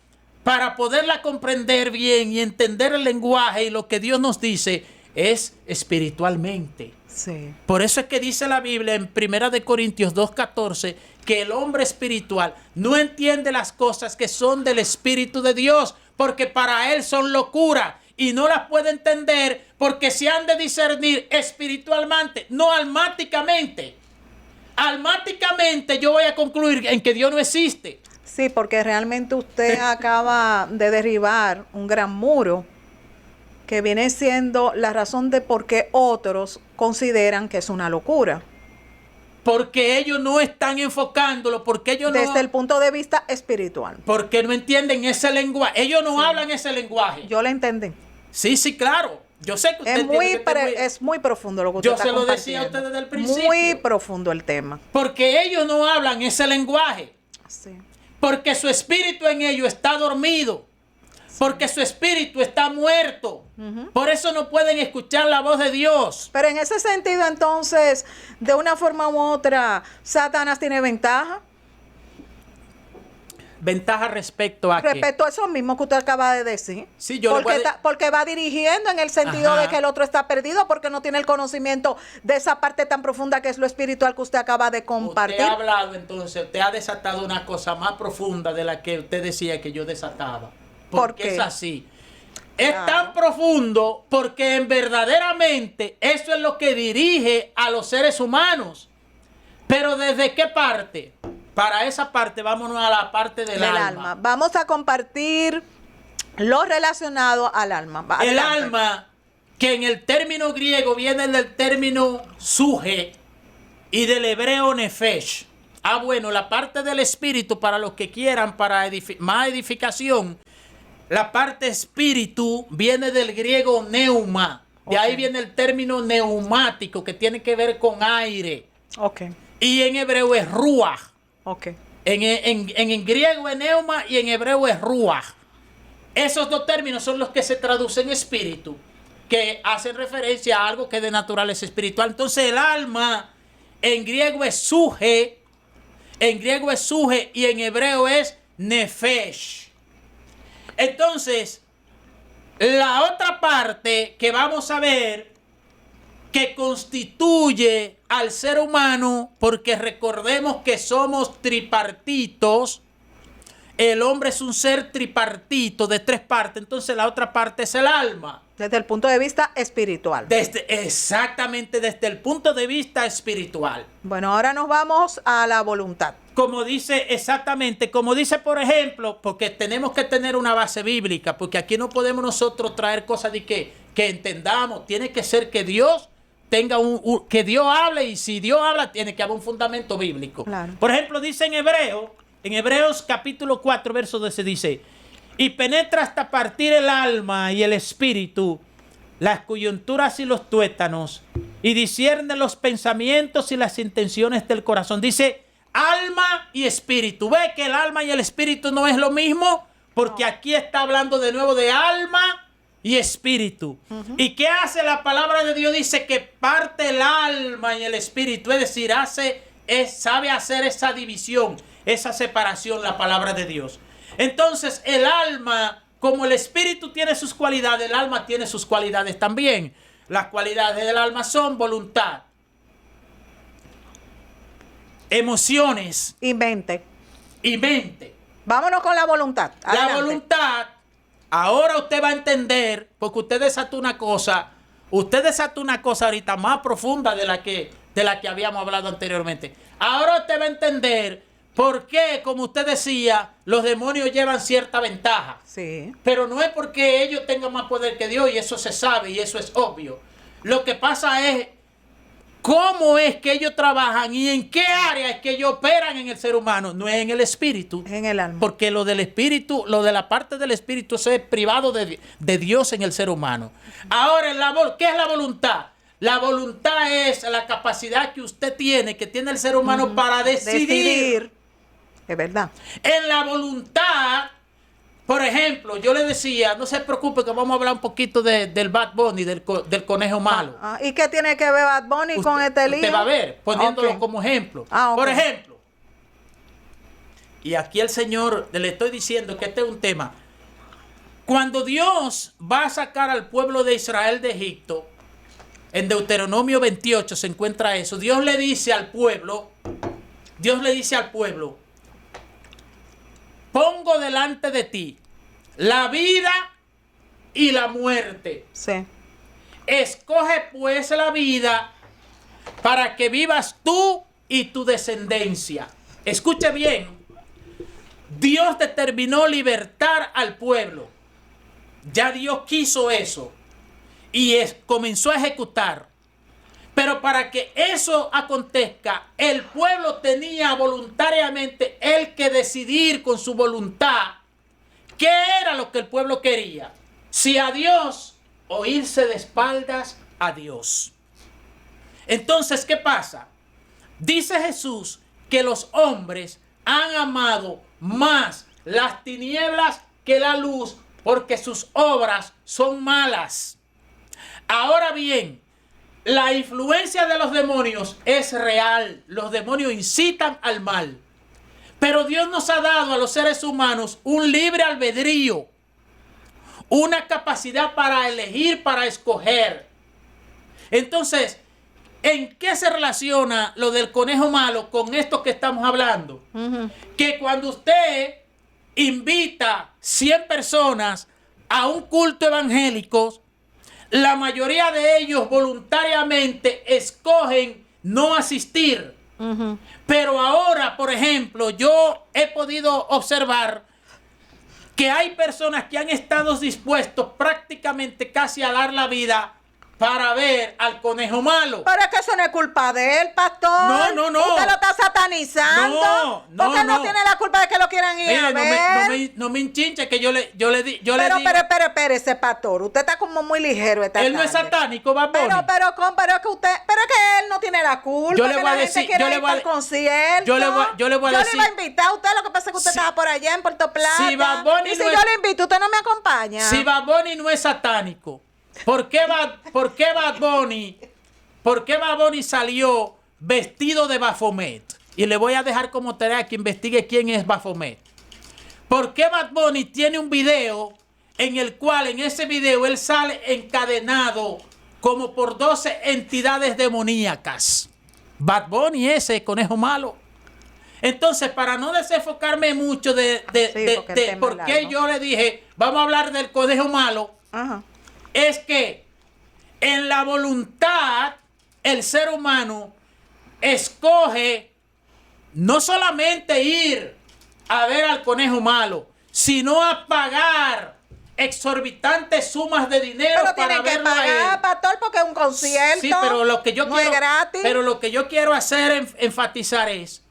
para poderla comprender bien y entender el lenguaje y lo que Dios nos dice es espiritualmente. Sí. Por eso es que dice la Biblia en 1 Corintios 2:14 que el hombre espiritual no entiende las cosas que son del Espíritu de Dios, porque para él son locura y no las puede entender porque se han de discernir espiritualmente, no almáticamente. Almáticamente yo voy a concluir en que Dios no existe. Sí, porque realmente usted acaba de derribar un gran muro que viene siendo la razón de por qué otros consideran que es una locura. Porque ellos no están enfocándolo, porque ellos desde el punto de vista espiritual. Porque no entienden ese lenguaje. Ellos no hablan ese lenguaje. Yo lo entendí. Sí, claro. Yo sé que usted es muy profundo lo que usted está compartiendo. Yo se lo decía compartiendo. a usted desde el principio. Muy profundo el tema. Porque ellos no hablan ese lenguaje. Sí. Porque su espíritu en ellos está dormido. Porque su espíritu está muerto. Por eso no pueden escuchar la voz de Dios. Pero en ese sentido, entonces, de una forma u otra, ¿Satanás tiene ventaja? Ventaja respecto a Respecto a eso mismo que usted acaba de decir. Sí, yo porque va dirigiendo en el sentido de que el otro está perdido porque no tiene el conocimiento de esa parte tan profunda que es lo espiritual que usted acaba de compartir. Usted ha hablado entonces, usted ha desatado una cosa más profunda de la que usted decía que yo desataba. Porque es así. Es tan profundo porque verdaderamente eso es lo que dirige a los seres humanos. Pero ¿desde qué parte? Para esa parte, vámonos a la parte del alma. Vamos a compartir lo relacionado al alma. El alma, que en el término griego viene del término suje y del hebreo nefesh. Bueno, la parte del espíritu, para los que quieran, para más edificación, la parte espíritu viene del griego neuma. De ahí viene el término neumático, que tiene que ver con aire. Y en hebreo es ruach. En griego es neuma y en hebreo es ruach. Esos dos términos son los que se traducen espíritu. que hacen referencia a algo que es de naturaleza espiritual. Entonces el alma en griego es suje, y en hebreo es nefesh. Entonces, la otra parte que vamos a ver que constituye al ser humano, porque recordemos que somos tripartitos, el hombre es un ser tripartito de 3 partes, entonces la otra parte es el alma. Desde el punto de vista espiritual. Exactamente, desde el punto de vista espiritual. Bueno, ahora nos vamos a la voluntad. Como dice, exactamente, como dice, por ejemplo, porque tenemos que tener una base bíblica, porque aquí no podemos nosotros traer cosas de que entendamos. Tiene que ser que Dios tenga que Dios hable, y si Dios habla, tiene que haber un fundamento bíblico. Claro. Por ejemplo, dice en Hebreos capítulo 4, verso 12, dice: y penetra hasta partir el alma y el espíritu, las coyunturas y los tuétanos, y discierne los pensamientos y las intenciones del corazón. Dice alma y espíritu. ¿Ve que el alma y el espíritu no es lo mismo? Porque aquí está hablando de nuevo de alma y espíritu. ¿Y qué hace la palabra de Dios? Dice que parte el alma y el espíritu, es decir, sabe hacer esa división, esa separación, la palabra de Dios. Entonces el alma, como el espíritu tiene sus cualidades, el alma tiene sus cualidades también. Las cualidades del alma son voluntad, emociones y mente. Vámonos con la voluntad. Adelante. La voluntad, ahora usted va a entender, porque usted desató una cosa ahorita más profunda de la que habíamos hablado anteriormente. Ahora usted va a entender por qué, como usted decía, los demonios llevan cierta ventaja. Sí. Pero no es porque ellos tengan más poder que Dios, y eso se sabe y eso es obvio. Lo que pasa es cómo es que ellos trabajan y en qué área es que ellos operan en el ser humano. No es en el espíritu. Es en el alma. Porque lo del espíritu, lo de la parte del espíritu, eso es privado de Dios en el ser humano. Ahora, ¿qué es la voluntad? La voluntad es la capacidad que usted tiene, que tiene el ser humano para decidir. Es verdad. En la voluntad, por ejemplo, yo le decía, no se preocupe que vamos a hablar un poquito del Bad Bunny, del conejo malo. ¿Y qué tiene que ver Bad Bunny con este lío? Usted va a ver, poniéndolo como ejemplo. Por ejemplo, y aquí el Señor, le estoy diciendo que este es un tema. Cuando Dios va a sacar al pueblo de Israel de Egipto, en Deuteronomio 28 se encuentra eso. Dios le dice al pueblo, pongo delante de ti la vida y la muerte. Sí. Escoge pues la vida para que vivas tú y tu descendencia. Escuche bien. Dios determinó libertar al pueblo. Ya Dios quiso eso. Y comenzó a ejecutar. Pero para que eso acontezca, el pueblo tenía voluntariamente el que decidir con su voluntad qué era lo que el pueblo quería. Si a Dios o irse de espaldas a Dios. Entonces, ¿qué pasa? Dice Jesús que los hombres han amado más las tinieblas que la luz porque sus obras son malas. Ahora bien, la influencia de los demonios es real. Los demonios incitan al mal. Pero Dios nos ha dado a los seres humanos un libre albedrío, una capacidad para elegir, para escoger. Entonces, ¿en qué se relaciona lo del conejo malo con esto que estamos hablando? Que cuando usted invita 100 personas a un culto evangélico, la mayoría de ellos voluntariamente escogen no asistir. Pero ahora, por ejemplo, yo he podido observar que hay personas que han estado dispuestos prácticamente casi a dar la vida para ver al conejo malo. Pero es que eso no es culpa de él, pastor. No. Usted lo está satanizando. Porque no tiene la culpa de que lo quieran ir a ver. No me enchinche que yo le digo. Pero, espérese, pastor. Usted está como muy ligero esta Él no es satánico, Bad Bunny. Pero es que él no tiene la culpa. Yo le voy a decir, yo le voy a invitar a usted. Lo que pasa es que usted estaba por allá en Puerto Plata. Si Bad Bunny y si yo le invito, usted no me acompaña. Si Bad Bunny no es satánico, ¿Por qué Bad Bunny salió vestido de Baphomet? Y le voy a dejar como tarea que investigue quién es Baphomet. ¿Por qué Bad Bunny tiene un video en el cual en ese video él sale encadenado como por 12 entidades demoníacas? Bad Bunny, ese conejo malo. Entonces, para no desenfocarme mucho de por qué yo le dije, vamos a hablar del conejo malo, ajá, es que en la voluntad el ser humano escoge no solamente ir a ver al conejo malo, sino a pagar exorbitantes sumas de dinero para verlo a él. Pero tienen que pagar, pastor, porque es un concierto. Sí, pero lo que yo no quiero, es gratis. Pero lo que yo quiero hacer, enfatizar es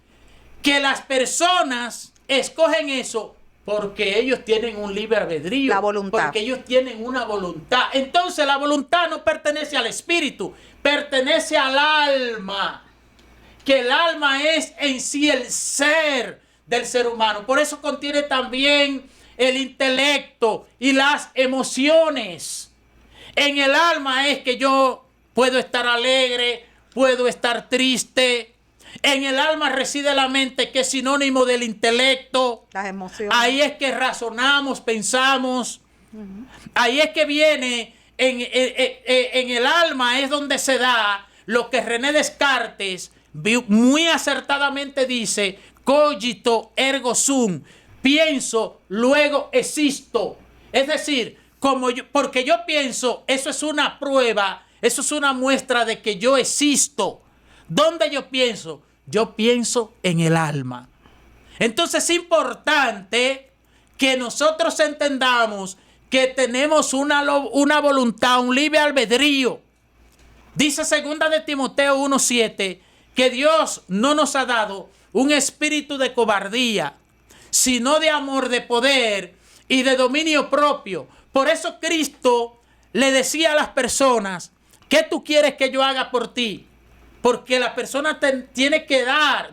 que las personas escogen eso porque ellos tienen un libre albedrío. La voluntad. Porque ellos tienen una voluntad. Entonces la voluntad no pertenece al espíritu, pertenece al alma. Que el alma es en sí el ser del ser humano. Por eso contiene también el intelecto y las emociones. En el alma es que yo puedo estar alegre, puedo estar triste. En el alma reside la mente, que es sinónimo del intelecto. Las emociones. Ahí es que razonamos, pensamos. Uh-huh. Ahí es que viene, en el alma es donde se da lo que René Descartes muy acertadamente dice, cogito ergo sum, pienso, luego existo. Es decir, porque yo pienso, eso es una prueba, eso es una muestra de que yo existo. ¿Dónde yo pienso? Yo pienso en el alma. Entonces es importante que nosotros entendamos que tenemos una voluntad, un libre albedrío. Dice 2 de Timoteo 1:7 que Dios no nos ha dado un espíritu de cobardía, sino de amor, de poder y de dominio propio. Por eso Cristo le decía a las personas, ¿qué tú quieres que yo haga por ti? Porque la persona tiene que dar,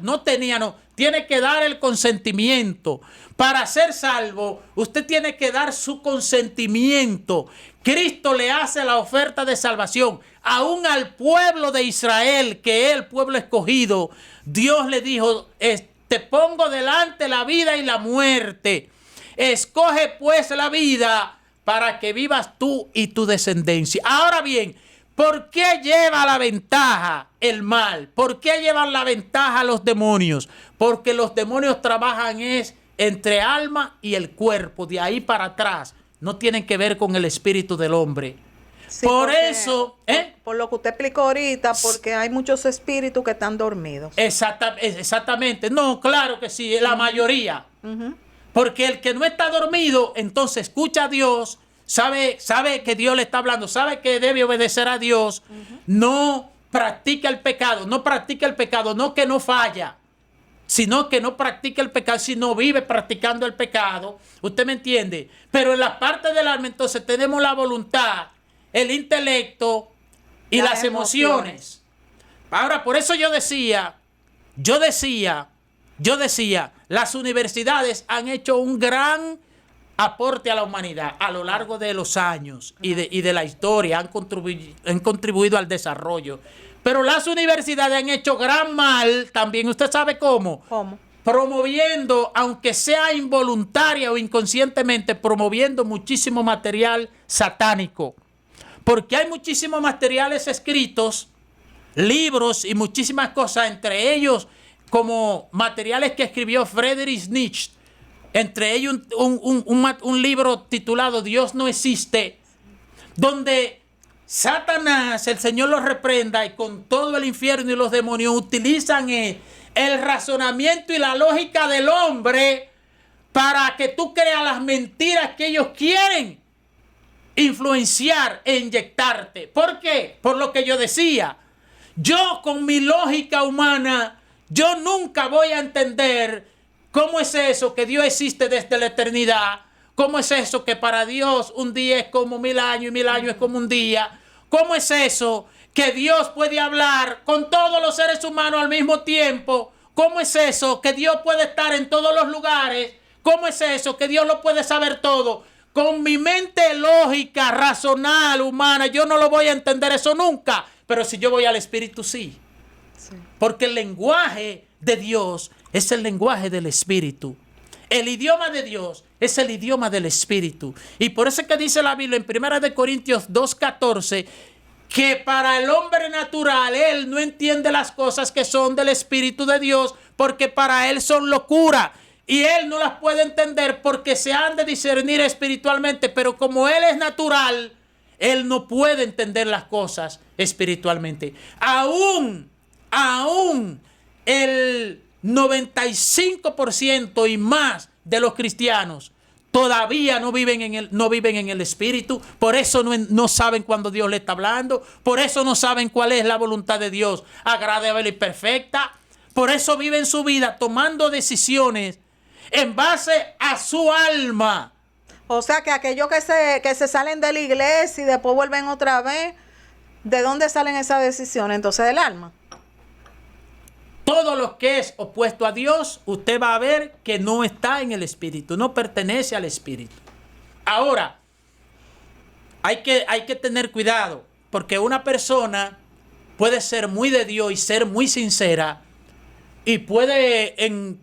tiene que dar el consentimiento. Para ser salvo, usted tiene que dar su consentimiento. Cristo le hace la oferta de salvación. Aún al pueblo de Israel, que es el pueblo escogido, Dios le dijo, te pongo delante la vida y la muerte. Escoge pues la vida para que vivas tú y tu descendencia. Ahora bien, ¿por qué lleva la ventaja el mal? ¿Por qué llevan la ventaja los demonios? Porque los demonios trabajan entre alma y el cuerpo, de ahí para atrás. No tienen que ver con el espíritu del hombre. Sí, por eso... Por lo que usted explicó ahorita, porque hay muchos espíritus que están dormidos. Exactamente. No, claro que sí, la mayoría. Uh-huh. Porque el que no está dormido, entonces escucha a Dios, sabe que Dios le está hablando, sabe que debe obedecer a Dios, uh-huh, no practica el pecado, no que no falla, sino que no practica el pecado, sino vive practicando el pecado. ¿Usted me entiende? Pero en la parte del alma, entonces tenemos la voluntad, el intelecto y las emociones. Ahora, por eso yo decía, las universidades han hecho un gran aporte a la humanidad a lo largo de los años y de la historia, han contribuido al desarrollo. Pero las universidades han hecho gran mal también. ¿Usted sabe cómo? ¿Cómo? Promoviendo, aunque sea involuntaria o inconscientemente, promoviendo muchísimo material satánico. Porque hay muchísimos materiales escritos, libros y muchísimas cosas, entre ellos como materiales que escribió Friedrich Nietzsche, entre ellos un libro titulado Dios no existe, donde Satanás, el Señor lo reprenda, y con todo el infierno y los demonios utilizan el razonamiento y la lógica del hombre para que tú creas las mentiras que ellos quieren influenciar e inyectarte. ¿Por qué? Por lo que yo decía. Yo con mi lógica humana, yo nunca voy a entender cómo es eso que Dios existe desde la eternidad. ¿Cómo es eso que para Dios un día es como 1000 años y 1000 años es como un día? ¿Cómo es eso que Dios puede hablar con todos los seres humanos al mismo tiempo? ¿Cómo es eso que Dios puede estar en todos los lugares? ¿Cómo es eso que Dios lo puede saber todo? con mi mente lógica, racional, humana, yo no lo voy a entender eso nunca. Pero si yo voy al Espíritu, sí. Porque el lenguaje de Dios es el lenguaje del Espíritu. El idioma de Dios es el idioma del Espíritu. Y por eso es que dice la Biblia en 1 Corintios 2:14 que para el hombre natural él no entiende las cosas que son del Espíritu de Dios, porque para él son locura. Y él no las puede entender porque se han de discernir espiritualmente. Pero como él es natural, él no puede entender las cosas espiritualmente. Aún el 95% y más de los cristianos todavía no viven en el Espíritu. Por eso no saben cuando Dios le está hablando. Por eso no saben cuál es la voluntad de Dios, agradable y perfecta. Por eso viven su vida tomando decisiones en base a su alma. O sea, que aquellos que se salen de la iglesia y después vuelven otra vez, ¿de dónde salen esas decisiones? Entonces, del alma. Todo lo que es opuesto a Dios, usted va a ver que no está en el Espíritu, no pertenece al Espíritu. Ahora, hay que tener cuidado, porque una persona puede ser muy de Dios y ser muy sincera, y puede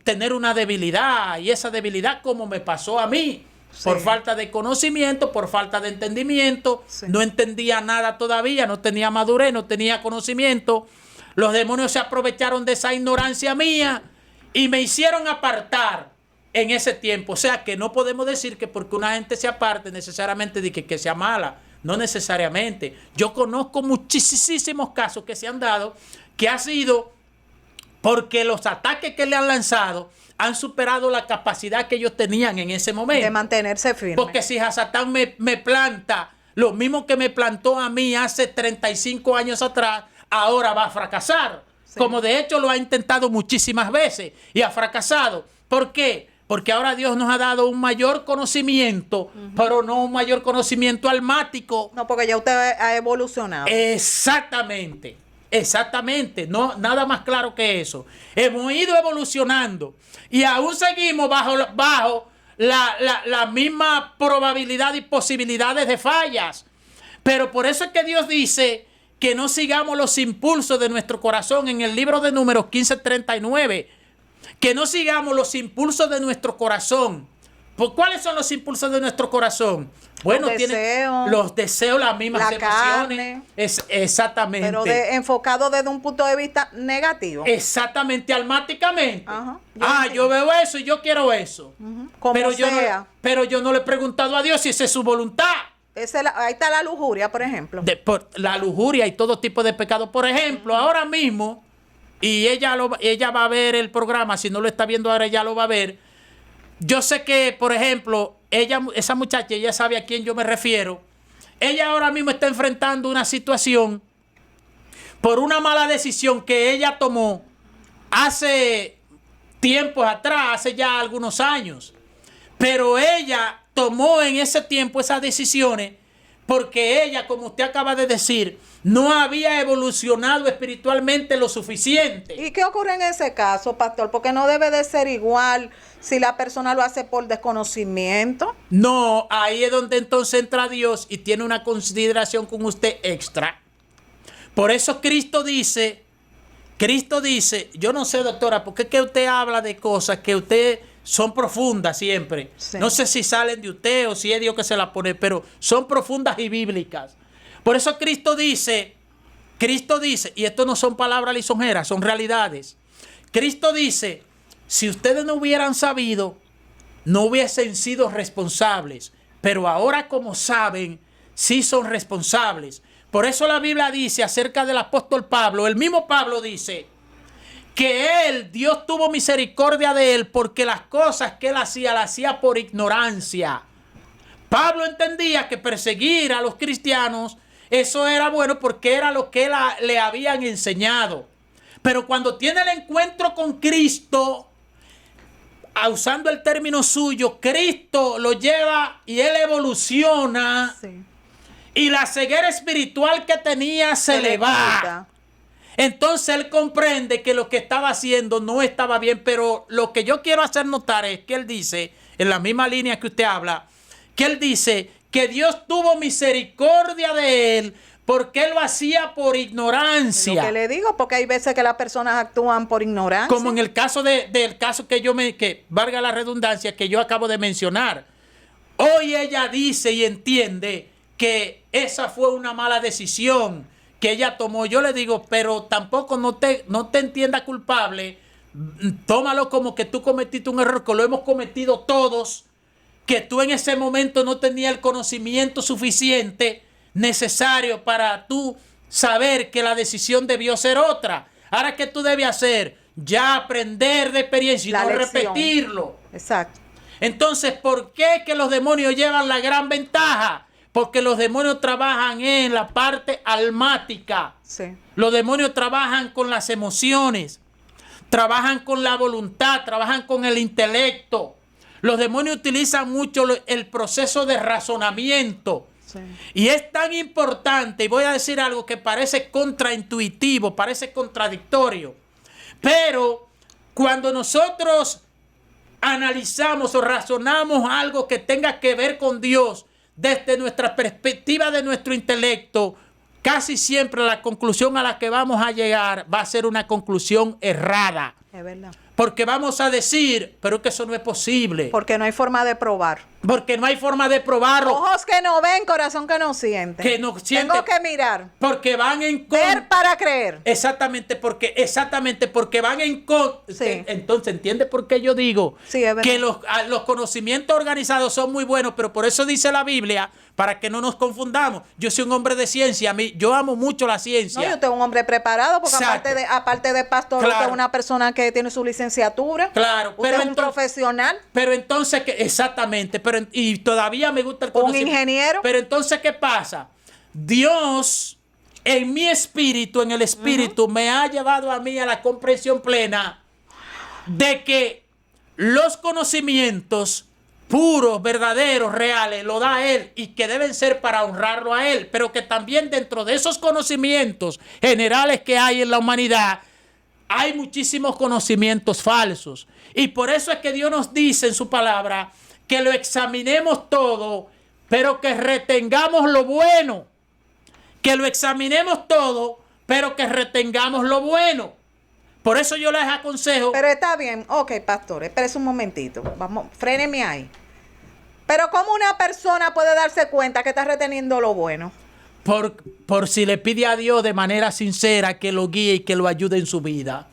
tener una debilidad, y esa debilidad, como me pasó a mí, sí, por falta de conocimiento, por falta de entendimiento, sí, no entendía nada todavía, no tenía madurez, no tenía conocimiento. Los demonios se aprovecharon de esa ignorancia mía y me hicieron apartar en ese tiempo. O sea, que no podemos decir que porque una gente se aparte necesariamente de que sea mala. No necesariamente. Yo conozco muchísimos casos que se han dado que ha sido porque los ataques que le han lanzado han superado la capacidad que ellos tenían en ese momento. De mantenerse firme. Porque si Hasatán me planta lo mismo que me plantó a mí hace 35 años atrás, ahora va a fracasar. Sí. Como de hecho lo ha intentado muchísimas veces y ha fracasado. ¿Por qué? Porque ahora Dios nos ha dado un mayor conocimiento, pero no un mayor conocimiento almático. No, porque ya usted ha evolucionado. Exactamente. Exactamente, no, nada más claro que eso. Hemos ido evolucionando y aún seguimos bajo la misma probabilidad y posibilidades de fallas. Pero por eso es que Dios dice que no sigamos los impulsos de nuestro corazón en el libro de Números 15:39. Que no sigamos los impulsos de nuestro corazón. ¿Cuáles son los impulsos de nuestro corazón? Bueno, tiene los deseos, las mismas emociones. Exactamente. Pero enfocado desde un punto de vista negativo. Exactamente, almáticamente. Yo veo eso y yo quiero eso. Pero yo no le he preguntado a Dios si esa es su voluntad. Ahí está la lujuria, por ejemplo. La lujuria y todo tipo de pecado. Por ejemplo, ahora mismo, y ella va a ver el programa, si no lo está viendo ahora, ella lo va a ver. Yo sé que, por ejemplo, esa muchacha, ella sabe a quién yo me refiero. Ella ahora mismo está enfrentando una situación por una mala decisión que ella tomó hace tiempos atrás, hace ya algunos años. Pero ella tomó en ese tiempo esas decisiones porque ella, como usted acaba de decir, no había evolucionado espiritualmente lo suficiente. ¿Y qué ocurre en ese caso, pastor? Porque no debe de ser igual si la persona lo hace por desconocimiento. No, ahí es donde entonces entra Dios y tiene una consideración con usted extra. Por eso Cristo dice, yo no sé, doctora, porque es que usted habla de cosas que usted son profundas siempre. Sí. No sé si salen de usted o si es Dios que se las pone, pero son profundas y bíblicas. Por eso Cristo dice, y esto no son palabras lisonjeras, son realidades. Cristo dice, si ustedes no hubieran sabido, no hubiesen sido responsables, pero ahora como saben, sí son responsables. Por eso la Biblia dice acerca del apóstol Pablo, el mismo Pablo dice que Dios tuvo misericordia de él porque las cosas que él hacía, las hacía por ignorancia. Pablo entendía que perseguir a los cristianos, eso era bueno porque era lo que le habían enseñado. Pero cuando tiene el encuentro con Cristo, usando el término suyo, Cristo lo lleva y él evoluciona. Sí. Y la ceguera espiritual que tenía se le va. Entonces él comprende que lo que estaba haciendo no estaba bien. Pero lo que yo quiero hacer notar es que él dice, en la misma línea que usted habla, que él dice que Dios tuvo misericordia de él porque él lo hacía por ignorancia. Lo que le digo, porque hay veces que las personas actúan por ignorancia. Como en el caso del caso que valga la redundancia, que yo acabo de mencionar. Hoy ella dice y entiende que esa fue una mala decisión que ella tomó. Yo le digo, pero tampoco no te entienda culpable. Tómalo como que tú cometiste un error, que lo hemos cometido todos, que tú en ese momento no tenías el conocimiento suficiente necesario para tú saber que la decisión debió ser otra. Ahora, ¿qué tú debes hacer? Ya aprender de experiencia y no repetirlo. Exacto. Entonces, ¿por qué que los demonios llevan la gran ventaja? Porque los demonios trabajan en la parte almática. Sí. Los demonios trabajan con las emociones, trabajan con la voluntad, trabajan con el intelecto. Los demonios utilizan mucho el proceso de razonamiento. Sí. Y es tan importante, y voy a decir algo que parece contraintuitivo, parece contradictorio, pero cuando nosotros analizamos o razonamos algo que tenga que ver con Dios desde nuestra perspectiva de nuestro intelecto, casi siempre la conclusión a la que vamos a llegar va a ser una conclusión errada. Es verdad. Porque vamos a decir, pero que eso no es posible. Porque no hay forma de probar. Porque no hay forma de probarlo. Ojos que no ven, corazón que no siente. Que no siente. Tengo que mirar. Porque van en ver para creer. Exactamente, porque van en contra. Sí. Entonces, ¿entiende por qué yo digo que los conocimientos organizados son muy buenos? Pero por eso dice la Biblia, para que no nos confundamos. Yo soy un hombre de ciencia, yo amo mucho la ciencia. No, yo soy un hombre preparado, porque aparte de pastor, claro, usted es una persona que tiene su licenciatura. Claro, usted es un profesional. Pero entonces, exactamente, y todavía me gusta el conocimiento. Un ingeniero. Pero entonces, ¿qué pasa? Dios, en mi espíritu, en el espíritu, me ha llevado a mí a la comprensión plena de que los conocimientos puros, verdaderos, reales, lo da Él y que deben ser para honrarlo a Él, pero que también dentro de esos conocimientos generales que hay en la humanidad, hay muchísimos conocimientos falsos. Y por eso es que Dios nos dice en su palabra que lo examinemos todo, pero que retengamos lo bueno. Que lo examinemos todo, pero que retengamos lo bueno. Por eso yo les aconsejo. Pero está bien, ok, pastor, espérese un momentito. Vamos, fréneme ahí. Pero ¿cómo una persona puede darse cuenta que está reteniendo lo bueno? Por si le pide a Dios de manera sincera que lo guíe y que lo ayude en su vida.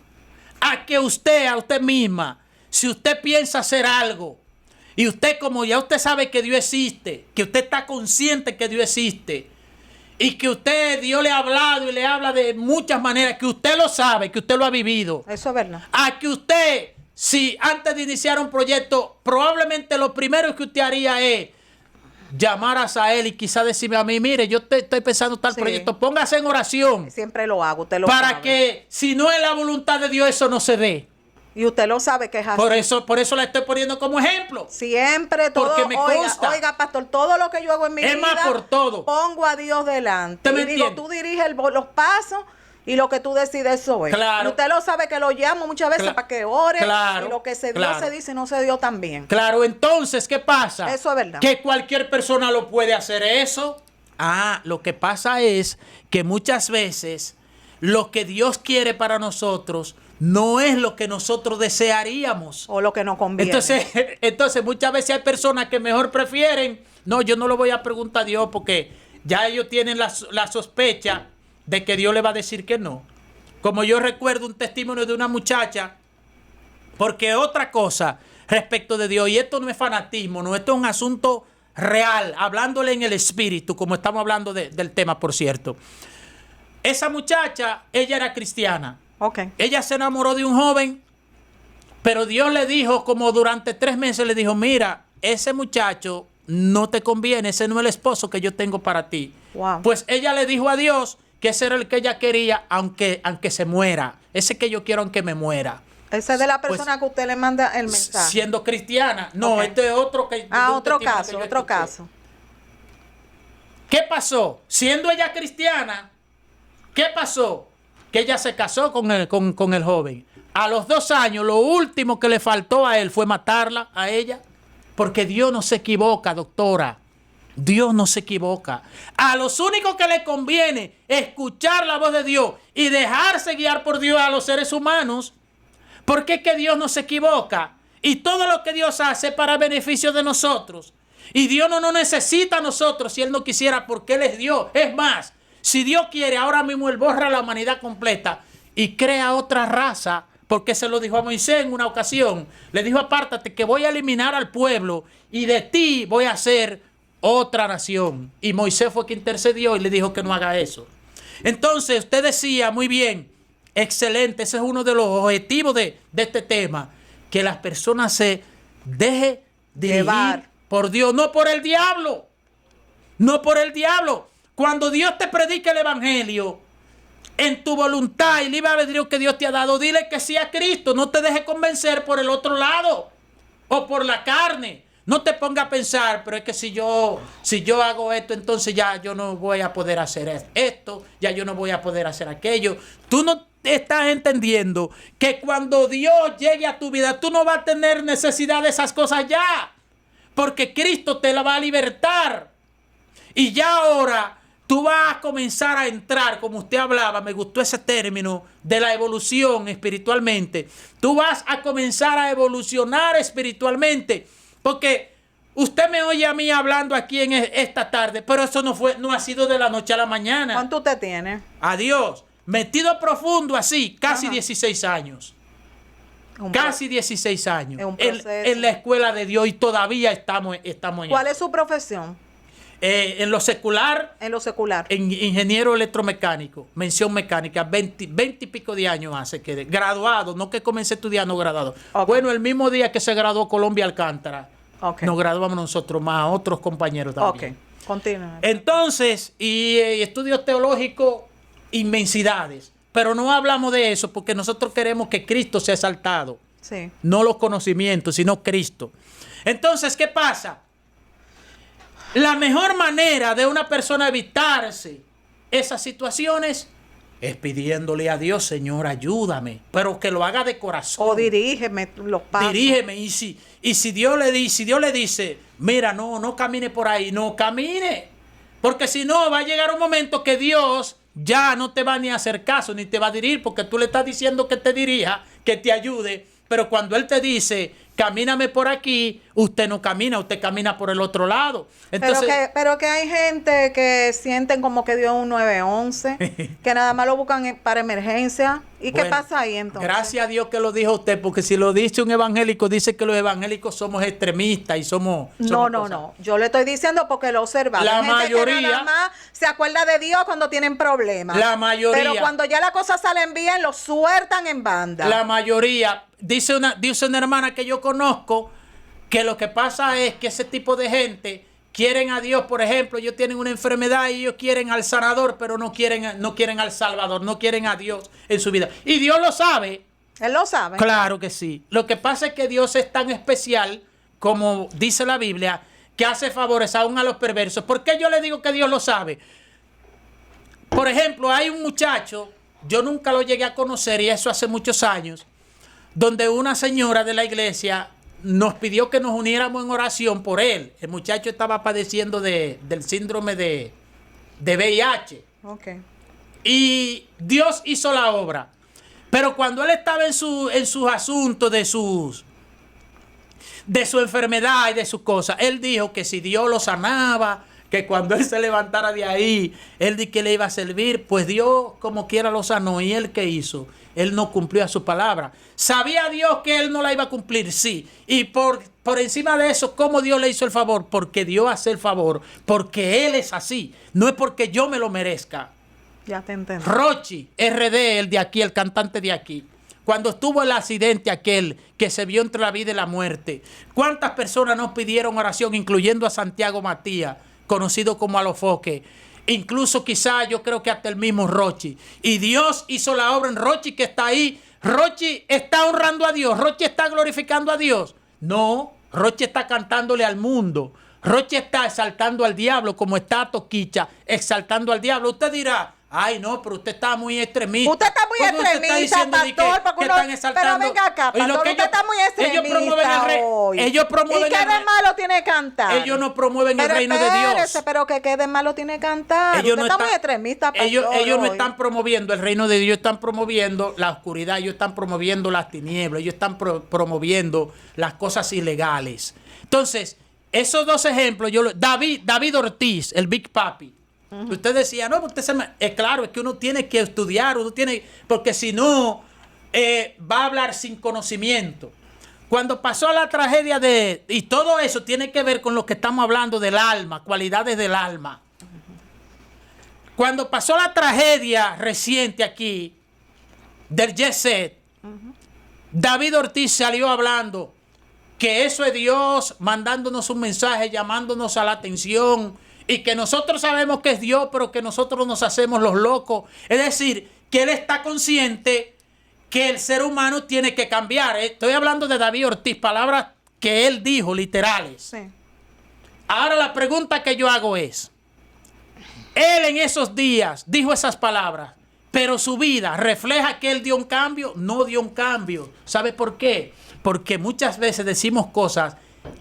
A usted misma, si usted piensa hacer algo, y usted, como ya usted sabe que Dios existe, que usted está consciente que Dios existe, y que Dios le ha hablado y le habla de muchas maneras, que usted lo sabe, que usted lo ha vivido. Eso es verdad. A que usted, si antes de iniciar un proyecto, probablemente lo primero que usted haría es llamar a él y quizás decirme a mí, mire, yo estoy pensando tal proyecto, póngase en oración. Siempre lo hago, usted lo sabe. Para sabe. que si no es la voluntad de Dios, eso no se dé. Y usted lo sabe que es así. Por eso la estoy poniendo como ejemplo. Siempre todo. Porque me consta. Oiga, pastor, todo lo que yo hago en mi vida. Es más por todo. Pongo a Dios delante. ¿Te me digo, entiendes? tú diriges los pasos y lo que tú decides eso es. Claro. Y usted lo sabe que lo llamo muchas veces para que ore. Claro. Y lo que se dio se dice y no se dio también. Claro, entonces, ¿qué pasa? Eso es verdad. Que cualquier persona lo puede hacer eso. Lo que pasa es que muchas veces lo que Dios quiere para nosotros no es lo que nosotros desearíamos. O lo que nos conviene. Entonces muchas veces hay personas que mejor prefieren, no, yo no lo voy a preguntar a Dios porque ya ellos tienen la sospecha de que Dios le va a decir que no. Como yo recuerdo un testimonio de una muchacha, porque otra cosa respecto de Dios, y esto no es fanatismo, no, esto es un asunto real, hablándole en el espíritu, como estamos hablando del tema, por cierto. Esa muchacha, ella era cristiana. Okay. Ella se enamoró de un joven, pero Dios le dijo, como durante 3 meses le dijo, mira, ese muchacho no te conviene, ese no es el esposo que yo tengo para ti. Wow. Pues ella le dijo a Dios que ese era el que ella quería, aunque se muera. Ese que yo quiero aunque me muera. Ese es de la persona que usted le manda el mensaje. Siendo cristiana. No, okay. Este es otro que... otro caso. ¿Qué pasó? Siendo ella cristiana, ¿qué pasó? Que ella se casó con el joven. A los 2 años, lo último que le faltó a él fue matarla, a ella. Porque Dios no se equivoca, doctora. Dios no se equivoca. A los únicos que le conviene escuchar la voz de Dios y dejarse guiar por Dios a los seres humanos. Porque es que Dios no se equivoca. Y todo lo que Dios hace es para beneficio de nosotros. Y Dios no nos necesita a nosotros si Él no quisiera, porque Él es Dios. Es más, si Dios quiere, ahora mismo Él borra la humanidad completa y crea otra raza. Porque se lo dijo a Moisés en una ocasión. Le dijo, apártate que voy a eliminar al pueblo y de ti voy a hacer otra nación. Y Moisés fue quien intercedió y le dijo que no haga eso. Entonces, usted decía muy bien, excelente, ese es uno de los objetivos de este tema, que las personas se dejen dirigir por Dios, no por el diablo. No por el diablo. Cuando Dios te predique el evangelio, en tu voluntad y libre albedrío que Dios te ha dado, dile que sí a Cristo. No te dejes convencer por el otro lado o por la carne. No te pongas a pensar, pero es que si yo hago esto, entonces ya yo no voy a poder hacer esto, ya yo no voy a poder hacer aquello. Tú no estás entendiendo que cuando Dios llegue a tu vida, tú no vas a tener necesidad de esas cosas ya, porque Cristo te la va a libertar. Y ya ahora tú vas a comenzar a entrar, como usted hablaba, me gustó ese término de la evolución espiritualmente. Tú vas a comenzar a evolucionar espiritualmente. Porque usted me oye a mí hablando aquí en esta tarde, pero eso no ha sido de la noche a la mañana. ¿Cuánto usted tiene? Adiós. Metido profundo así, casi 16 años. Casi 16 años. En la escuela de Dios y todavía estamos en ¿Cuál es su profesión? En lo secular. En lo secular. En ingeniero electromecánico, mención mecánica, 20 y pico de años hace que graduado, no que comencé estudiando graduado. Okay. Bueno, el mismo día que se graduó Colombia Alcántara, nos graduamos nosotros más otros compañeros también. Ok, continúa. Entonces, y estudios teológicos, inmensidades. Pero no hablamos de eso porque nosotros queremos que Cristo sea exaltado. Sí. No los conocimientos, sino Cristo. Entonces, ¿qué pasa? La mejor manera de una persona evitarse esas situaciones es pidiéndole a Dios, Señor, ayúdame, pero que lo haga de corazón. O dirígeme los pasos. Dirígeme. Y si Dios le dice, mira, no camine por ahí, no camine. Porque si no, va a llegar un momento que Dios ya no te va ni a hacer caso, ni te va a dirigir, porque tú le estás diciendo que te dirija, que te ayude. Pero cuando Él te dice, camíname por aquí, usted no camina, usted camina por el otro lado. Entonces, pero que hay gente que sienten como que dio un 911, que nada más lo buscan para emergencia. ¿Y qué pasa ahí entonces? Gracias a Dios que lo dijo usted, porque si lo dice un evangélico, dice que los evangélicos somos extremistas y somos No. Yo le estoy diciendo porque lo observa. La hay gente mayoría que nada más se acuerda de Dios cuando tienen problemas. La mayoría. Pero cuando ya las cosas salen bien, lo sueltan en banda. La mayoría. Dice una hermana que yo conozco que lo que pasa es que ese tipo de gente quieren a Dios, por ejemplo, ellos tienen una enfermedad y ellos quieren al sanador, pero no quieren al Salvador, no quieren a Dios en su vida. Y Dios lo sabe. Él lo sabe. Claro que sí. Lo que pasa es que Dios es tan especial, como dice la Biblia, que hace favores aún a los perversos. ¿Por qué yo le digo que Dios lo sabe? Por ejemplo, hay un muchacho, yo nunca lo llegué a conocer y eso hace muchos años, donde una señora de la iglesia nos pidió que nos uniéramos en oración por él. El muchacho estaba padeciendo del síndrome de VIH. Okay. Y Dios hizo la obra. Pero cuando él estaba en sus asuntos de su enfermedad y de sus cosas, él dijo que si Dios lo sanaba, que cuando él se levantara de ahí, él dijo que le iba a servir, pues Dios como quiera lo sanó. ¿Y él qué hizo? Él no cumplió a su palabra. ¿Sabía Dios que él no la iba a cumplir? Sí. Y por encima de eso, ¿cómo Dios le hizo el favor? Porque Dios hace el favor, porque Él es así. No es porque yo me lo merezca. Ya te entendí. Rochi, RD, el de aquí, el cantante de aquí. Cuando estuvo el accidente aquel que se vio entre la vida y la muerte, ¿cuántas personas nos pidieron oración, incluyendo a Santiago Matías, conocido como Alofoque? Incluso quizá yo creo que hasta el mismo Rochi. Y Dios hizo la obra en Rochi, que está ahí. Rochi está honrando a Dios. Rochi está glorificando a Dios. No, Rochi está cantándole al mundo. Rochi está exaltando al diablo, como está Toquicha exaltando al diablo. Usted dirá, Ay, no, pero usted está muy extremista. Usted está muy extremista, pastor, porque que están exaltando. Pero venga acá, pastor, usted está muy extremista hoy. Ellos promueven ¿Y qué de malo tiene cantar? Ellos no promueven el reino de Dios. Pero que qué de malo tiene cantar. Usted está muy extremista, pastor. Ellos no están promoviendo el reino de Dios, están promoviendo la oscuridad, ellos están promoviendo las tinieblas, ellos están promoviendo las cosas ilegales. Entonces, esos dos ejemplos, David Ortiz, el Big Papi, usted decía, no, es claro, es que uno tiene que estudiar, porque si no, va a hablar sin conocimiento. Cuando pasó la tragedia y todo eso tiene que ver con lo que estamos hablando del alma, cualidades del alma. Cuando pasó la tragedia reciente aquí, del Jet Set, David Ortiz salió hablando que eso es Dios mandándonos un mensaje, llamándonos a la atención, y que nosotros sabemos que es Dios, pero que nosotros nos hacemos los locos. Es decir, que él está consciente que el ser humano tiene que cambiar. Estoy hablando de David Ortiz, palabras que él dijo, literales. Sí. Ahora la pregunta que yo hago es, él en esos días dijo esas palabras, pero su vida refleja que él dio un cambio. No dio un cambio. ¿Sabe por qué? Porque muchas veces decimos cosas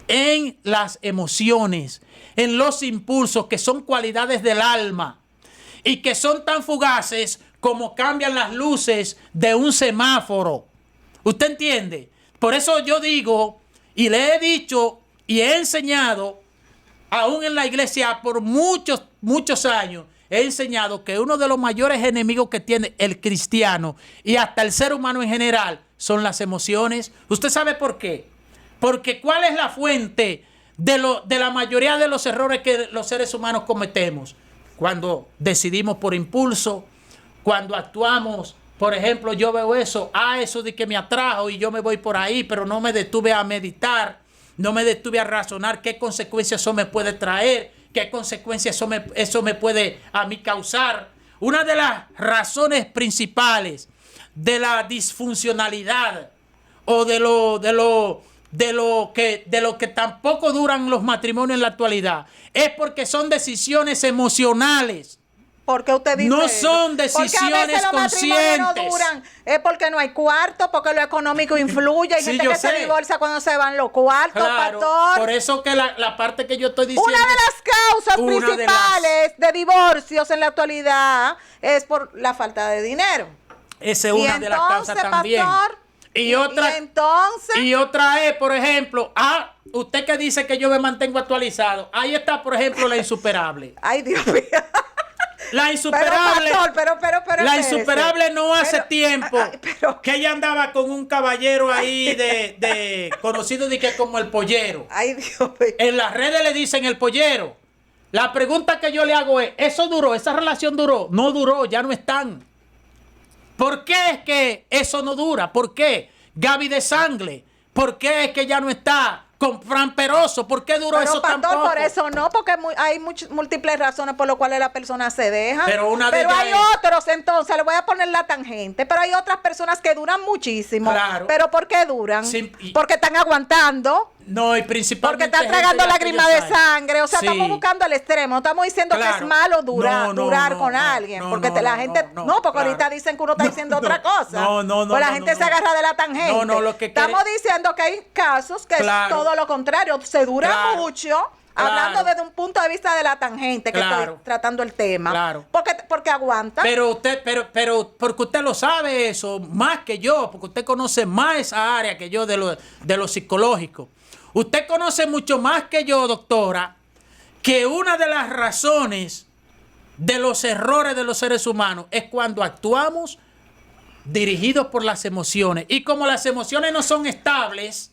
en las emociones, en los impulsos, que son cualidades del alma y que son tan fugaces como cambian las luces de un semáforo. ¿Usted entiende? Por eso yo digo, y le he dicho y he enseñado, aún en la iglesia por muchos años, he enseñado que uno de los mayores enemigos que tiene el cristiano y hasta el ser humano en general son las emociones. ¿Usted sabe por qué? Porque ¿cuál es la fuente de la mayoría de los errores que los seres humanos cometemos? Cuando decidimos por impulso, cuando actuamos, por ejemplo, yo veo eso de que me atrajo y yo me voy por ahí, pero no me detuve a meditar, no me detuve a razonar qué consecuencias eso me puede traer, qué consecuencias eso me puede a mí causar. Una de las razones principales de la disfuncionalidad o de lo que tampoco duran los matrimonios en la actualidad es porque son decisiones emocionales. Porque usted dice no son decisiones porque a veces los conscientes. No duran, es porque no hay cuarto, porque lo económico influye. Hay gente que se divorcia cuando se van los cuartos, claro, pastor. Por eso que la parte que yo estoy diciendo, una de las causas principales de divorcios en la actualidad es por la falta de dinero. Esa es una de las causas también. Pastor, y otra es, por ejemplo, usted que dice que yo me mantengo actualizado, ahí está, por ejemplo, La Insuperable. Ay, Dios mío. La Insuperable, pero la Insuperable no hace tiempo que ella andaba con un caballero ahí conocido como el Pollero. Ay, Dios mío. En las redes le dicen el Pollero. La pregunta que yo le hago es, ¿eso duró? ¿Esa relación duró? No duró, ya no están. ¿Por qué es que eso no dura? ¿Por qué? Gaby de Sangle. ¿Por qué es que ya no está con Fran Peroso? ¿Por qué duró eso tampoco? Por eso no, porque hay múltiples razones por las cuales las personas se dejan. Pero hay otros, entonces, le voy a poner la tangente, pero hay otras personas que duran muchísimo. Claro. ¿Pero por qué duran? Porque están aguantando. No, y principalmente porque están tragando lágrimas de sangre. O sea, estamos buscando el extremo. No estamos diciendo que es malo durar con alguien. Porque la gente... No, porque ahorita dicen que uno está diciendo otra cosa. Pues la gente se agarra de la tangente. Estamos diciendo que hay casos que es todo lo contrario. Se dura mucho. Hablando desde un punto de vista de la tangente que estoy tratando el tema. Claro. Porque aguanta. Pero porque usted lo sabe eso más que yo, porque usted conoce más esa área que yo de lo psicológico. Usted conoce mucho más que yo, doctora, que una de las razones de los errores de los seres humanos es cuando actuamos dirigidos por las emociones. Y como las emociones no son estables,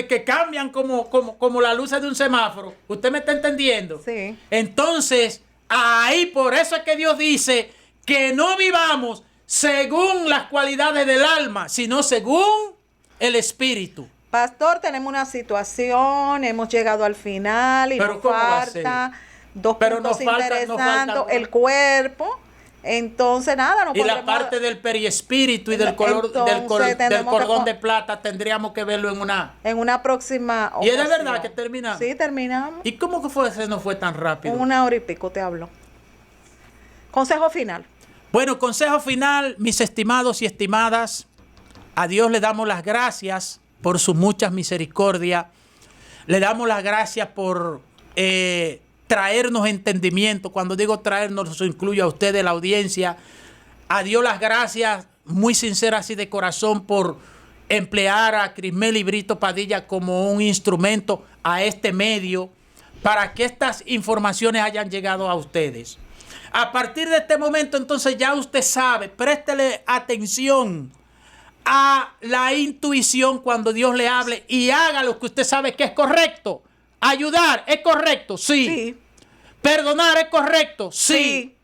que cambian como las luces de un semáforo, ¿usted me está entendiendo? Sí. Entonces, ahí por eso es que Dios dice que no vivamos según las cualidades del alma, sino según el espíritu. Pastor, tenemos una situación, hemos llegado al final y nos falta dos puntos interesantes. El cuerpo, Entonces, nada, no Y la parte del periespíritu y del cordón de plata tendríamos que verlo en una próxima ocasión. ¿Y es de verdad que terminamos? Sí, terminamos. ¿Y cómo que se nos fue tan rápido? 1 hora y pico te hablo. Consejo final. Bueno, consejo final, mis estimados y estimadas. A Dios le damos las gracias por sus muchas misericordias. Le damos las gracias por traernos entendimiento. Cuando digo traernos, eso incluye a ustedes, la audiencia. A Dios las gracias, muy sinceras y de corazón, por emplear a Crismeli Brito Padilla como un instrumento a este medio para que estas informaciones hayan llegado a ustedes. A partir de este momento, entonces, ya usted sabe, préstele atención a la intuición cuando Dios le hable y haga lo que usted sabe que es correcto. Ayudar es correcto, sí. Perdonar es correcto, sí.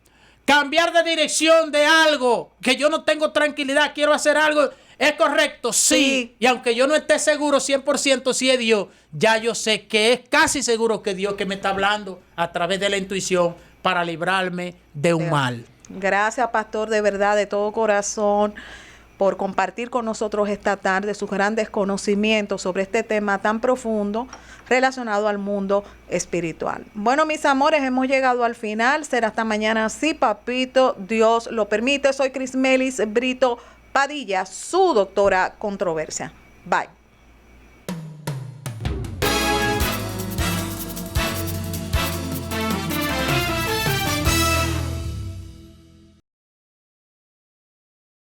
Cambiar de dirección de algo que yo no tengo tranquilidad, quiero hacer algo, es correcto, sí. Y aunque yo no esté seguro 100% si es Dios, ya yo sé que es casi seguro que Dios que me está hablando a través de la intuición para librarme de un mal. Gracias, pastor, de verdad, de todo corazón, por compartir con nosotros esta tarde sus grandes conocimientos sobre este tema tan profundo relacionado al mundo espiritual. Bueno, mis amores, hemos llegado al final. Será hasta mañana, si papito Dios lo permite. Soy Crismeli Brito Padilla, su doctora controversia. Bye.